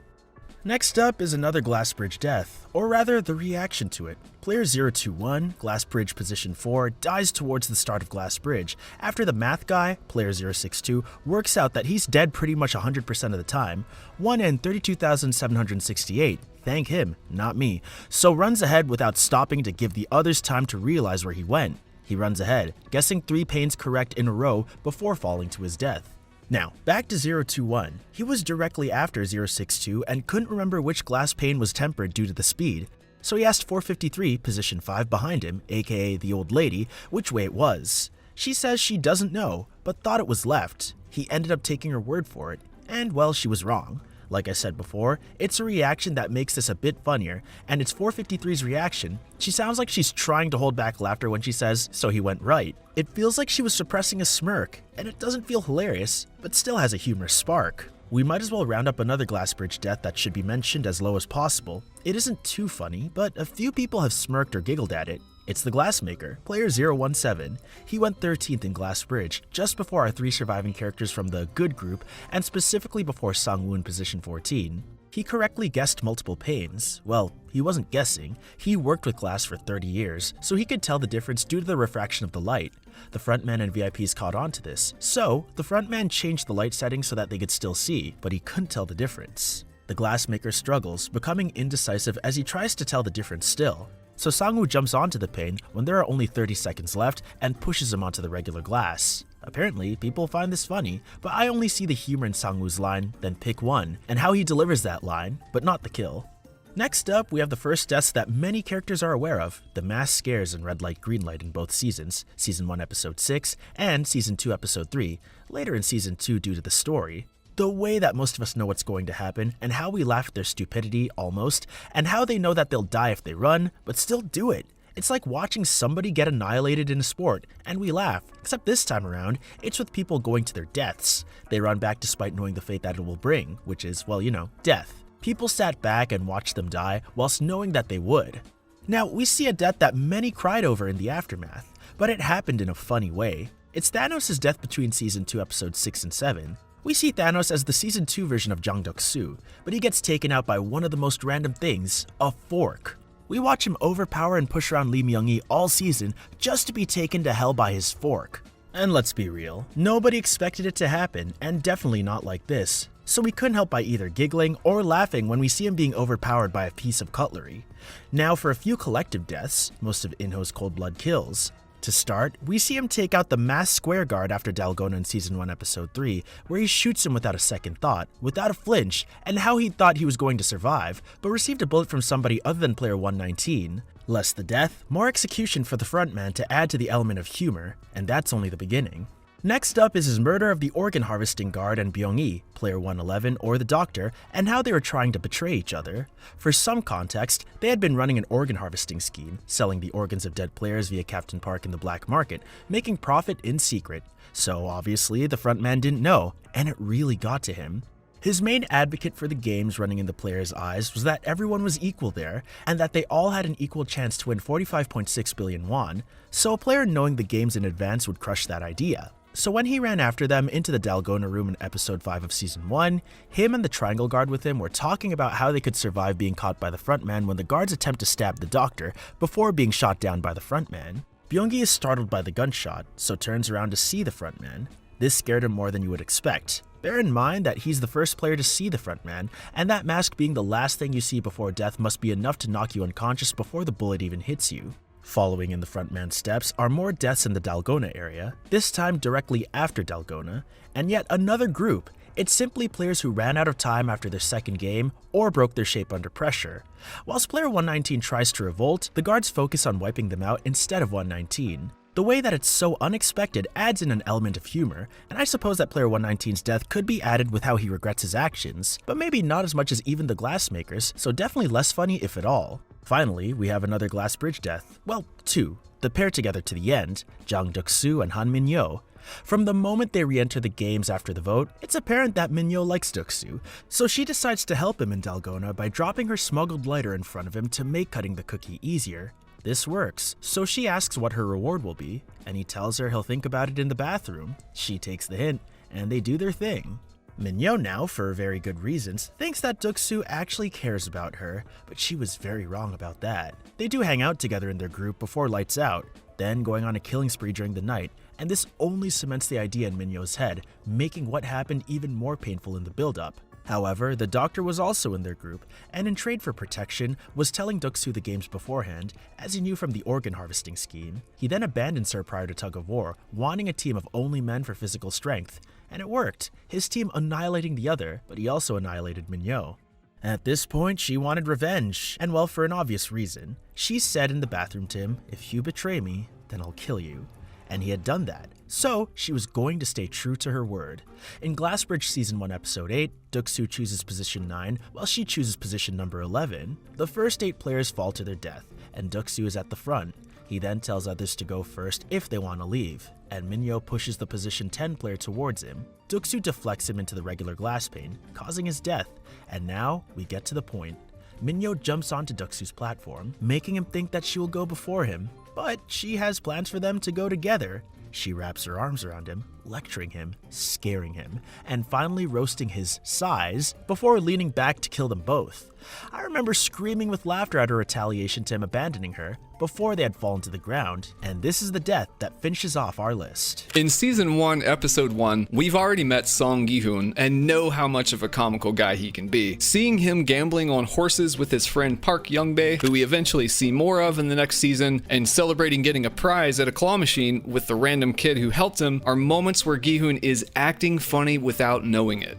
Speaker 2: Next up is another Glass Bridge death, or rather the reaction to it. Player 021, Glass Bridge position 4, dies towards the start of Glass Bridge after the math guy, player 062, works out that he's dead pretty much 100% of the time, 1 in 32,768. Thank him, not me, so runs ahead without stopping to give the others time to realize where he went. He runs ahead, guessing 3 panes correct in a row before falling to his death. Now, back to 021. He was directly after 062 and couldn't remember which glass pane was tempered due to the speed, so he asked 453, position 5 behind him, aka the old lady, which way it was. She says she doesn't know, but thought it was left. He ended up taking her word for it, and well, she was wrong. Like I said before, it's a reaction that makes this a bit funnier, and it's 453's reaction. She sounds like she's trying to hold back laughter when she says, "So he went right." It feels like she was suppressing a smirk, and it doesn't feel hilarious, but still has a humorous spark. We might as well round up another Glass Bridge death that should be mentioned as low as possible. It isn't too funny, but a few people have smirked or giggled at it. It's the Glassmaker, player 017. He went 13th in Glass Bridge, just before our 3 surviving characters from the Good group, and specifically before Sang-woo in position 14. He correctly guessed multiple panes. Well, he wasn't guessing, he worked with glass for 30 years, so he could tell the difference due to the refraction of the light. The frontman and VIPs caught on to this, so the frontman changed the light settings so that they could still see, but he couldn't tell the difference. The Glassmaker struggles, becoming indecisive as he tries to tell the difference still. So Sang-woo jumps onto the pane when there are only 30 seconds left and pushes him onto the regular glass. Apparently, people find this funny, but I only see the humor in Sang-woo's line, "Then pick one," and how he delivers that line, but not the kill. Next up, we have the first deaths that many characters are aware of, the mass scares in Red Light Green Light in both seasons, Season 1 Episode 6 and Season 2 Episode 3, later in Season 2 due to the story. The way that most of us know what's going to happen, and how we laugh at their stupidity, almost, and how they know that they'll die if they run, but still do it. It's like watching somebody get annihilated in a sport, and we laugh, except this time around, it's with people going to their deaths. They run back despite knowing the fate that it will bring, which is, well, you know, death. People sat back and watched them die, whilst knowing that they would. Now, we see a death that many cried over in the aftermath, but it happened in a funny way. It's Thanos' death between Season 2 episodes 6 and 7. We see Thanos as the Season 2 version of Jang Duk-soo, but he gets taken out by one of the most random things, a fork. We watch him overpower and push around Lee Myung-hee all season just to be taken to hell by his fork. And let's be real, nobody expected it to happen, and definitely not like this. So we couldn't help by either giggling or laughing when we see him being overpowered by a piece of cutlery. Now for a few collective deaths, most of In-ho's cold blood kills. To start, we see him take out the masked square guard after Dalgona in Season 1 Episode 3, where he shoots him without a second thought, without a flinch, and how he thought he was going to survive, but received a bullet from somebody other than player 119. Less the death, more execution for the frontman to add to the element of humor, and that's only the beginning. Next up is his murder of the organ harvesting guard and Byung-hee, player 111 or the doctor, and how they were trying to betray each other. For some context, they had been running an organ harvesting scheme, selling the organs of dead players via Captain Park in the black market, making profit in secret. So obviously the frontman didn't know, and it really got to him. His main advocate for the games running in the players' eyes was that everyone was equal there, and that they all had an equal chance to win 45.6 billion won, so a player knowing the games in advance would crush that idea. So when he ran after them into the Dalgona room in episode 5 of season 1, him and the triangle guard with him were talking about how they could survive being caught by the frontman when the guards attempt to stab the doctor before being shot down by the frontman. Byung-hee is startled by the gunshot, so turns around to see the frontman. This scared him more than you would expect. Bear in mind that he's the first player to see the frontman, and that mask being the last thing you see before death must be enough to knock you unconscious before the bullet even hits you. Following in the frontman's steps are more deaths in the Dalgona area, this time directly after Dalgona, and yet another group. It's simply players who ran out of time after their second game or broke their shape under pressure. Whilst player 119 tries to revolt, the guards focus on wiping them out instead of 119. The way that it's so unexpected adds in an element of humor, and I suppose that player 119's death could be added with how he regrets his actions, but maybe not as much as even the glassmakers, so definitely less funny if at all. Finally, we have another glass bridge death. Well, two. The pair together to the end, Jang Duk-soo and Han Min-yo. From the moment they re-enter the games after the vote, it's apparent that Min-yo likes Duk-soo, so she decides to help him in Dalgona by dropping her smuggled lighter in front of him to make cutting the cookie easier. This works, so she asks what her reward will be, and he tells her he'll think about it in the bathroom. She takes the hint, and they do their thing. Min-yo now, for very good reasons, thinks that Duk-soo actually cares about her, but she was very wrong about that. They do hang out together in their group before lights out, then going on a killing spree during the night, and this only cements the idea in Min-yo's head, making what happened even more painful in the build-up. However, the doctor was also in their group, and in trade for protection, was telling Duk-soo the games beforehand, as he knew from the organ harvesting scheme. He then abandons her prior to tug of war, wanting a team of only men for physical strength. And it worked, his team annihilating the other, but he also annihilated Min-yo. At this point, she wanted revenge, and well, for an obvious reason. She said in the bathroom to him, "If you betray me, then I'll kill you." And he had done that, so she was going to stay true to her word. In Glassbridge Season 1 Episode 8, Duk-soo chooses position 9, while she chooses position number 11. The first 8 players fall to their death, and Duk-soo is at the front. He then tells others to go first if they want to leave, and Min-yo pushes the position 10 player towards him. Duk-soo deflects him into the regular glass pane, causing his death, and now we get to the point. Min-yo jumps onto Duk-soo's platform, making him think that she will go before him, but she has plans for them to go together. She wraps her arms around him, lecturing him, scaring him, and finally roasting his size before leaning back to kill them both. I remember screaming with laughter at her retaliation to him abandoning her before they had fallen to the ground, and this is the death that finishes off our list.
Speaker 9: In Season 1, Episode 1, we've already met Song Gi-hoon and know how much of a comical guy he can be. Seeing him gambling on horses with his friend Park Young-bae, who we eventually see more of in the next season, and celebrating getting a prize at a claw machine with the random kid who helped him are moments where Gi-hoon is acting funny without knowing it.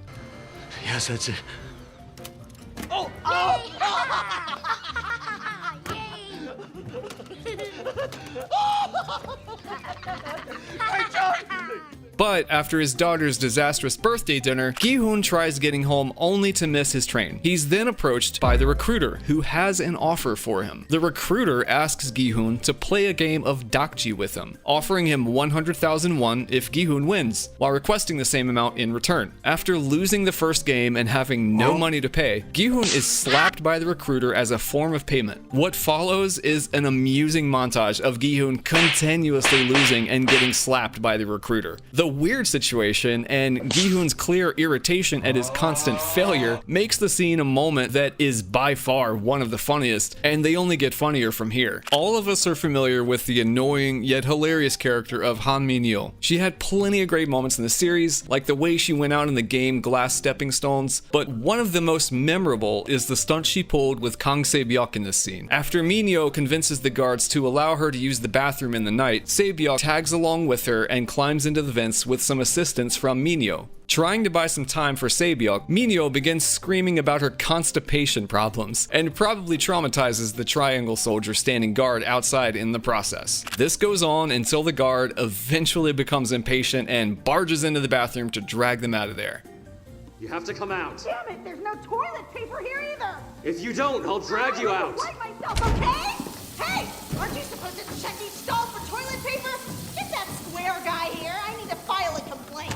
Speaker 3: Yes, that's it.
Speaker 9: But after his daughter's disastrous birthday dinner, Gi-hoon tries getting home only to miss his train. He's then approached by the recruiter, who has an offer for him. The recruiter asks Gi-hoon to play a game of dakji with him, offering him 100,000 won if Gi-hoon wins, while requesting the same amount in return. After losing the first game and having no money to pay, Gi-hoon is slapped by the recruiter as a form of payment. What follows is an amusing montage of Gi-hoon continuously losing and getting slapped by the recruiter. The weird situation and Gi-hoon's clear irritation at his constant failure makes the scene a moment that is by far one of the funniest, and they only get funnier from here. All of us are familiar with the annoying yet hilarious character of Han Min-yo. She had plenty of great moments in the series, like the way she went out in the game Glass Stepping Stones, but one of the most memorable is the stunt she pulled with Kang Se-byuk in this scene. After Min-yo convinces the guards to allow her to use the bathroom in the night, Se-byuk tags along with her and climbs into the vents with some assistance from Min-yo. Trying to buy some time for Se-byuk, Min-yo begins screaming about her constipation problems, and probably traumatizes the triangle soldier standing guard outside in the process. This goes on until the guard eventually becomes impatient and barges into the bathroom to drag them out of there.
Speaker 10: You have to come out.
Speaker 4: Damn it, there's no toilet paper here either.
Speaker 10: If you don't, I'll drag you out.
Speaker 4: I'll wipe myself, okay? Hey, aren't you supposed to check each stall for toilet paper? Get that square guy here. I need to file a complaint.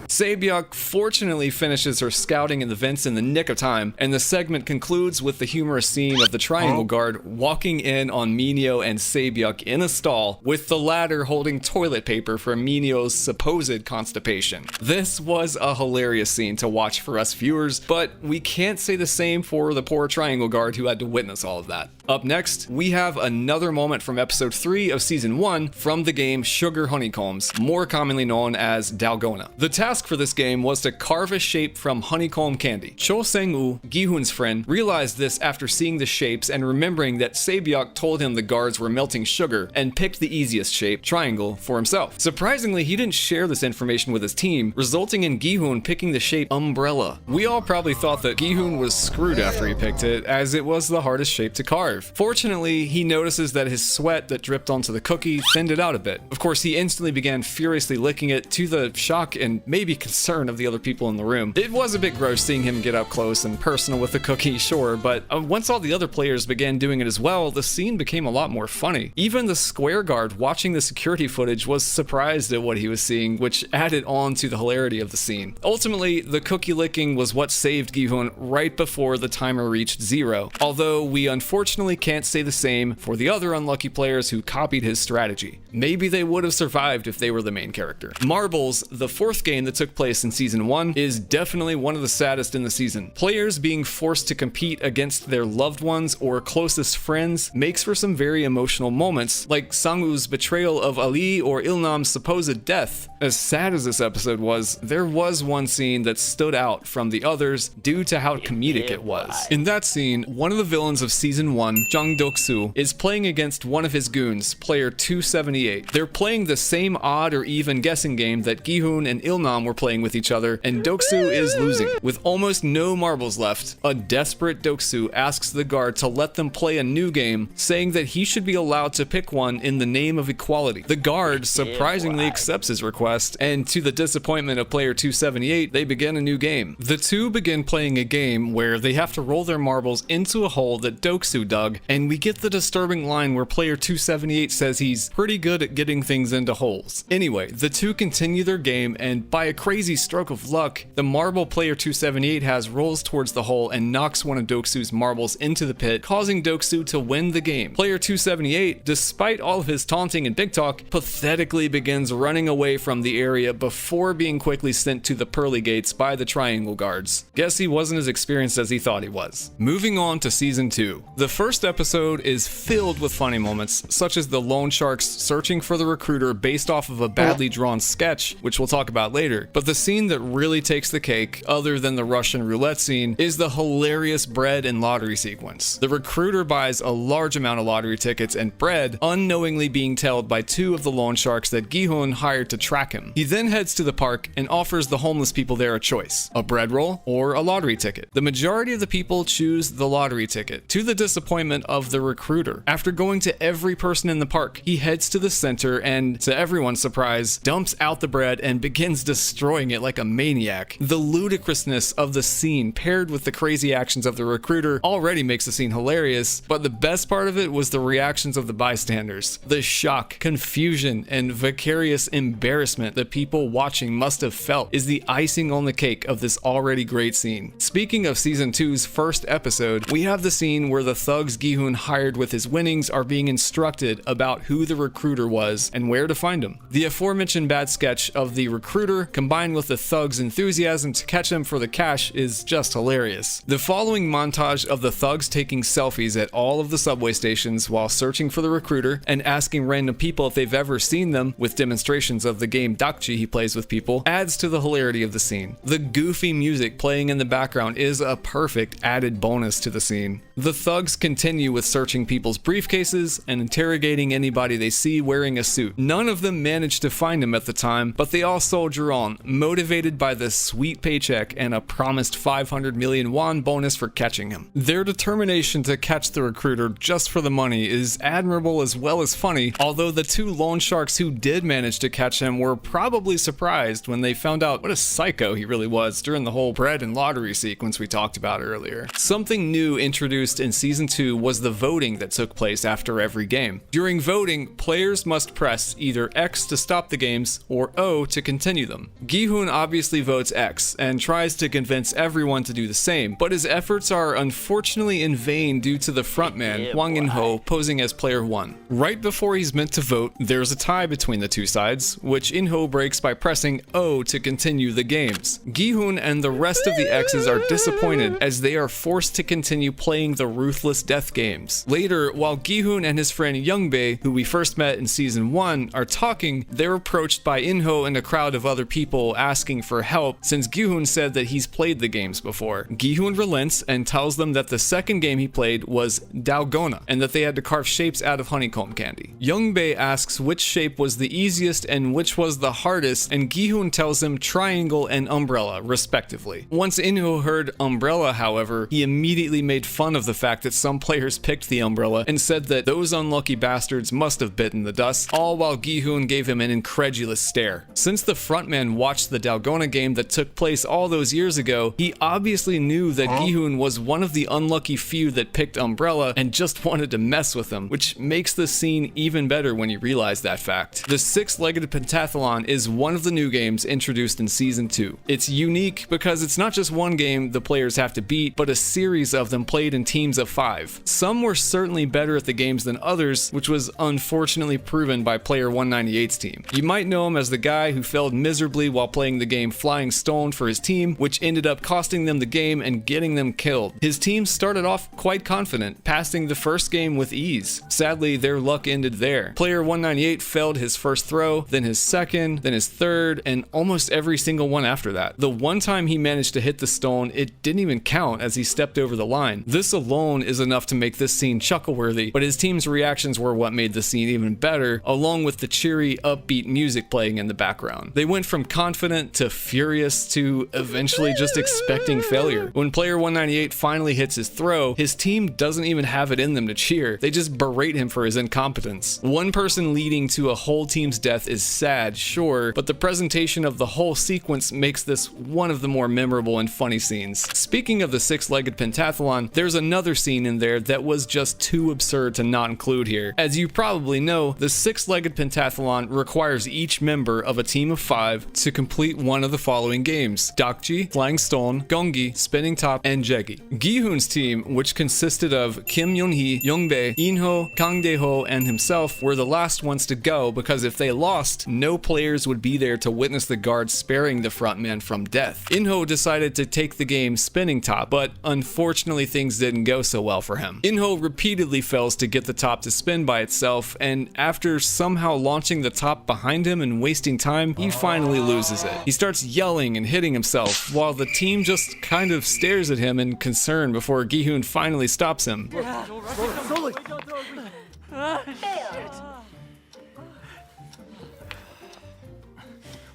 Speaker 9: Se-byuk fortunately finishes her scouting in the vents in the nick of time, and the segment concludes with the humorous scene of the triangle guard walking in on Min-yo and Se-byuk in a stall, with the latter holding toilet paper for Min-yo's supposed constipation. This was a hilarious scene to watch for us viewers, but we can't say the same for the poor triangle guard who had to witness all of that. Up next, we have another moment from episode 3 of season 1 from the game Sugar Honeycombs, more commonly known as Dalgona. The task for this game was to carve a shape from honeycomb candy. Cho Sang-woo, Gi-hoon's friend, realized this after seeing the shapes and remembering that Se-byuk told him the guards were melting sugar, and picked the easiest shape, triangle, for himself. Surprisingly, he didn't share this information with his team, resulting in Gi-hoon picking the shape umbrella. We all probably thought that Gi-hoon was screwed after he picked it, as it was the hardest shape to carve. Fortunately, he notices that his sweat that dripped onto the cookie thinned it out a bit. Of course, he instantly began furiously licking it, to the shock and maybe concern of the other people in the room. It was a bit gross seeing him get up close and personal with the cookie, sure, but once all the other players began doing it as well, the scene became a lot more funny. Even the square guard watching the security footage was surprised at what he was seeing, which added on to the hilarity of the scene. Ultimately, the cookie licking was what saved Gi-hoon right before the timer reached 0, although we unfortunately can't say the same for the other unlucky players who copied his strategy. Maybe they would have survived if they were the main character. Marbles, the 4th game that took place in season 1, is definitely one of the saddest in the season. Players being forced to compete against their loved ones or closest friends makes for some very emotional moments, like Sang-woo's betrayal of Ali or Il-nam's supposed death. As sad as this episode was, there was one scene that stood out from the others due to how comedic it was. In that scene, one of the villains of season 1, Jang Dok-soo, is playing against one of his goons, player 278. They're playing the same odd or even guessing game that Gi-hoon and Il-nam were playing with each other, and Dok-soo is losing. With almost no marbles left, a desperate Dok-soo asks the guard to let them play a new game, saying that he should be allowed to pick one in the name of equality. The guard surprisingly accepts his request, and to the disappointment of player 278, they begin a new game. The two begin playing a game where they have to roll their marbles into a hole that Dok-soo dug, and we get the disturbing line where player 278 says he's pretty good at getting things into holes. Anyway, the two continue their game, and by a crazy stroke of luck, the marble player 278 has rolls towards the hole and knocks one of Dok-soo's marbles into the pit, causing Dok-soo to win the game. Player 278, despite all of his taunting and big talk, pathetically begins running away from the area before being quickly sent to the pearly gates by the triangle guards. Guess he wasn't as experienced as he thought he was. Moving on to season 2. The first episode is filled with funny moments, such as the loan sharks searching for the recruiter based off of a badly drawn sketch, which we'll talk about later. But the scene that really takes the cake, other than the Russian roulette scene, is the hilarious bread and lottery sequence. The recruiter buys a large amount of lottery tickets and bread, unknowingly being told by 2 of the loan sharks that Gi-hoon hired to track him. He then heads to the park and offers the homeless people there a choice: a bread roll or a lottery ticket. The majority of the people choose the lottery ticket, to the disappointment of the recruiter. After going to every person in the park, he heads to the center and, to everyone's surprise, dumps out the bread and begins destroying it like a maniac. The ludicrousness of the scene paired with the crazy actions of the recruiter already makes the scene hilarious, but the best part of it was the reactions of the bystanders. The shock, confusion, and vicarious embarrassment the people watching must have felt is the icing on the cake of this already great scene. Speaking of season 2's first episode, we have the scene where the thugs Gi-hoon hired with his winnings are being instructed about who the recruiter was and where to find him. The aforementioned bad sketch of the recruiter combined with the thugs' enthusiasm to catch him for the cash is just hilarious. The following montage of the thugs taking selfies at all of the subway stations while searching for the recruiter and asking random people if they've ever seen them, with demonstrations of the game Dakji he plays with people, adds to the hilarity of the scene. The goofy music playing in the background is a perfect added bonus to the scene. The thugs continue with searching people's briefcases and interrogating anybody they see wearing a suit. None of them manage to find him at the time, but they all soldier on, motivated by the sweet paycheck and a promised 500 million won bonus for catching him. Their determination to catch the recruiter just for the money is admirable as well as funny, although the two loan sharks who did manage to catch him were probably surprised when they found out what a psycho he really was during the whole bread and lottery sequence we talked about earlier. Something new introduced in season 2 was the voting that took place after every game. During voting, players must press either X to stop the games or O to continue them. Gi-hoon obviously votes X and tries to convince everyone to do the same, but his efforts are unfortunately in vain due to the frontman, Hwang In-ho, posing as player 1. Right before he's meant to vote, there's a tie between the two sides, which In-ho breaks by pressing O to continue the games. Gi-hoon and the rest of the X's are disappointed as they are forced to continue playing the ruthless death games. Later, while Gi-hoon and his friend Youngbae, who we first met in season 1, are talking, they're approached by In-ho and a crowd of other people asking for help since Gi-hoon said that he's played the games before. Gi-hoon relents and tells them that the second game he played was Dalgona and that they had to carve shapes out of honeycomb candy. Youngbae asks which shape was the easiest and which was the hardest, and Gi-hoon tells him triangle and umbrella, respectively. Once In-ho heard umbrella, however, he immediately made fun of the fact that some players picked the umbrella and said that those unlucky bastards must have bitten the dust, all while Gi-hoon gave him an incredulous stare. Since the frontman watched the Dalgona game that took place all those years ago, he obviously knew that Gi-hoon was one of the unlucky few that picked umbrella and just wanted to mess with him, which makes the scene even better when you realize that fact. The six-legged pentathlon is one of the new games introduced in season 2. It's unique because it's not just one game the players have to beat, but a series of them played in teams of 5. Some were certainly better at the games than others, which was unfortunately proven by player 198's team. You might know him as the guy who failed miserably while playing the game Flying Stone for his team, which ended up costing them the game and getting them killed. His team started off quite confident, passing the first game with ease. Sadly, their luck ended there. Player 198 failed his first throw, then his second, then his third, and almost every single one after that. The one time he managed to hit the stone, it didn't even count as he stepped over the line. This alone is enough to make this scene chuckle-worthy, but his team's reactions were what made the scene even better, along with the cheery, upbeat music playing in the background. They went from confident to furious to eventually just expecting failure. When player 198 finally hits his throw, his team doesn't even have it in them to cheer. They just berate him for his incompetence. One person leading to a whole team's death is sad, sure, but the presentation of the whole sequence makes this one of the more memorable and funny scenes. Speaking of the six-legged pentathlon, there's another scene in there that was just too absurd to not include here. As you probably know, the six-legged pentathlon requires each member of a team of 5 to complete one of the following games: Dakji, Flying Stone, Gongi, Spinning Top, and Jegi. Gi-hoon's team, which consisted of Kim Yeon-hee, Youngbae, In-ho, Kang Dae-ho, and himself, were the last ones to go because if they lost, no players would be there to witness the guards sparing the frontman from death. In-ho decided to take the game Spinning Top, but unfortunately things didn't go so well for him. In-ho repeatedly fails to get the top to spin by itself, and after somehow launching the top behind him and wasting time, he finally loses it. He starts yelling and hitting himself, while the team just kind of stares at him in concern before Gi-hoon finally stops him.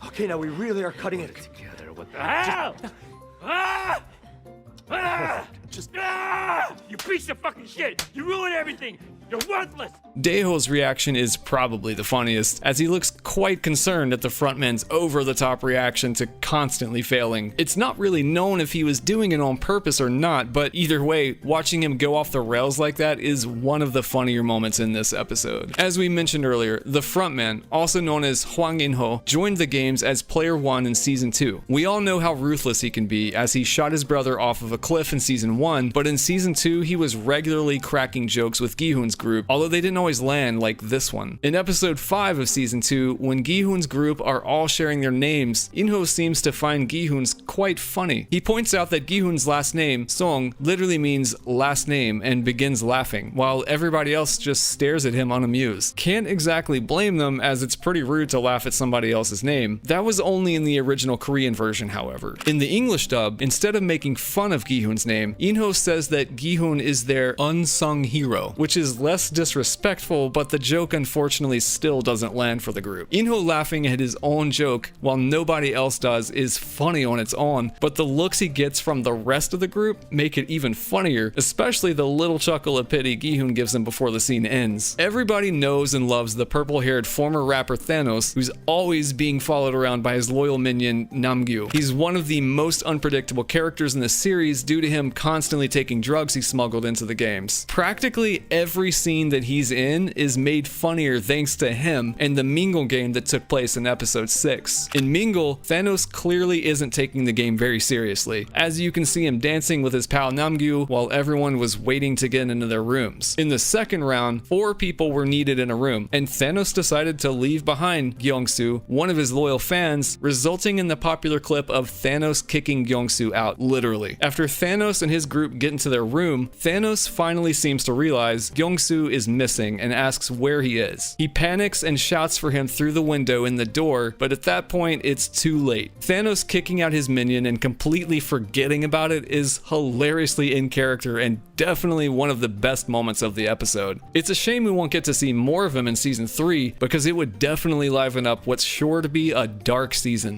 Speaker 8: Okay, now we really are cutting it together.
Speaker 10: You piece of fucking shit! You ruined everything! You're worthless!
Speaker 9: Daeho's reaction is probably the funniest, as he looks quite concerned at the frontman's over-the-top reaction to constantly failing. It's not really known if he was doing it on purpose or not, but either way, watching him go off the rails like that is one of the funnier moments in this episode. As we mentioned earlier, the frontman, also known as Hwang In-ho, joined the games as Player 1 in Season 2. We all know how ruthless he can be, as he shot his brother off of a cliff in Season 1, but in Season 2 he was regularly cracking jokes with Gi-hoon's group, although they didn't always land like this one. In episode 5 of Season 2, when Gi-hoon's group are all sharing their names, In-ho seems to find Gi-hoon's quite funny. He points out that Gi-hoon's last name, Song, literally means last name and begins laughing, while everybody else just stares at him unamused. Can't exactly blame them, as it's pretty rude to laugh at somebody else's name. That was only in the original Korean version, however. In the English dub, instead of making fun of Gi-hoon's name, In-ho says that Gi-hoon is their unsung hero, which is less disrespectful, but the joke unfortunately still doesn't land for the group. In-ho laughing at his own joke while nobody else does is funny on its own, but the looks he gets from the rest of the group make it even funnier, especially the little chuckle of pity Gi-hoon gives him before the scene ends. Everybody knows and loves the purple-haired former rapper Thanos, who's always being followed around by his loyal minion Namgyu. He's one of the most unpredictable characters in the series due to him constantly taking drugs he smuggled into the games. Practically every scene that he's in is made funnier thanks to him and the Mingle game that took place in episode 6. In Mingle, Thanos clearly isn't taking the game very seriously, as you can see him dancing with his pal Namgyu while everyone was waiting to get into their rooms. In the second round, 4 people were needed in a room, and Thanos decided to leave behind Gyeongsu, one of his loyal fans, resulting in the popular clip of Thanos kicking Gyeongsu out, literally. After Thanos and his group get into their room, Thanos finally seems to realize Gyeongsu is missing and asks where he is. He panics and shouts for him through the window in the door, but at that point it's too late. Thanos kicking out his minion and completely forgetting about it is hilariously in character and definitely one of the best moments of the episode. It's a shame we won't get to see more of him in Season 3, because it would definitely liven up what's sure to be a dark season.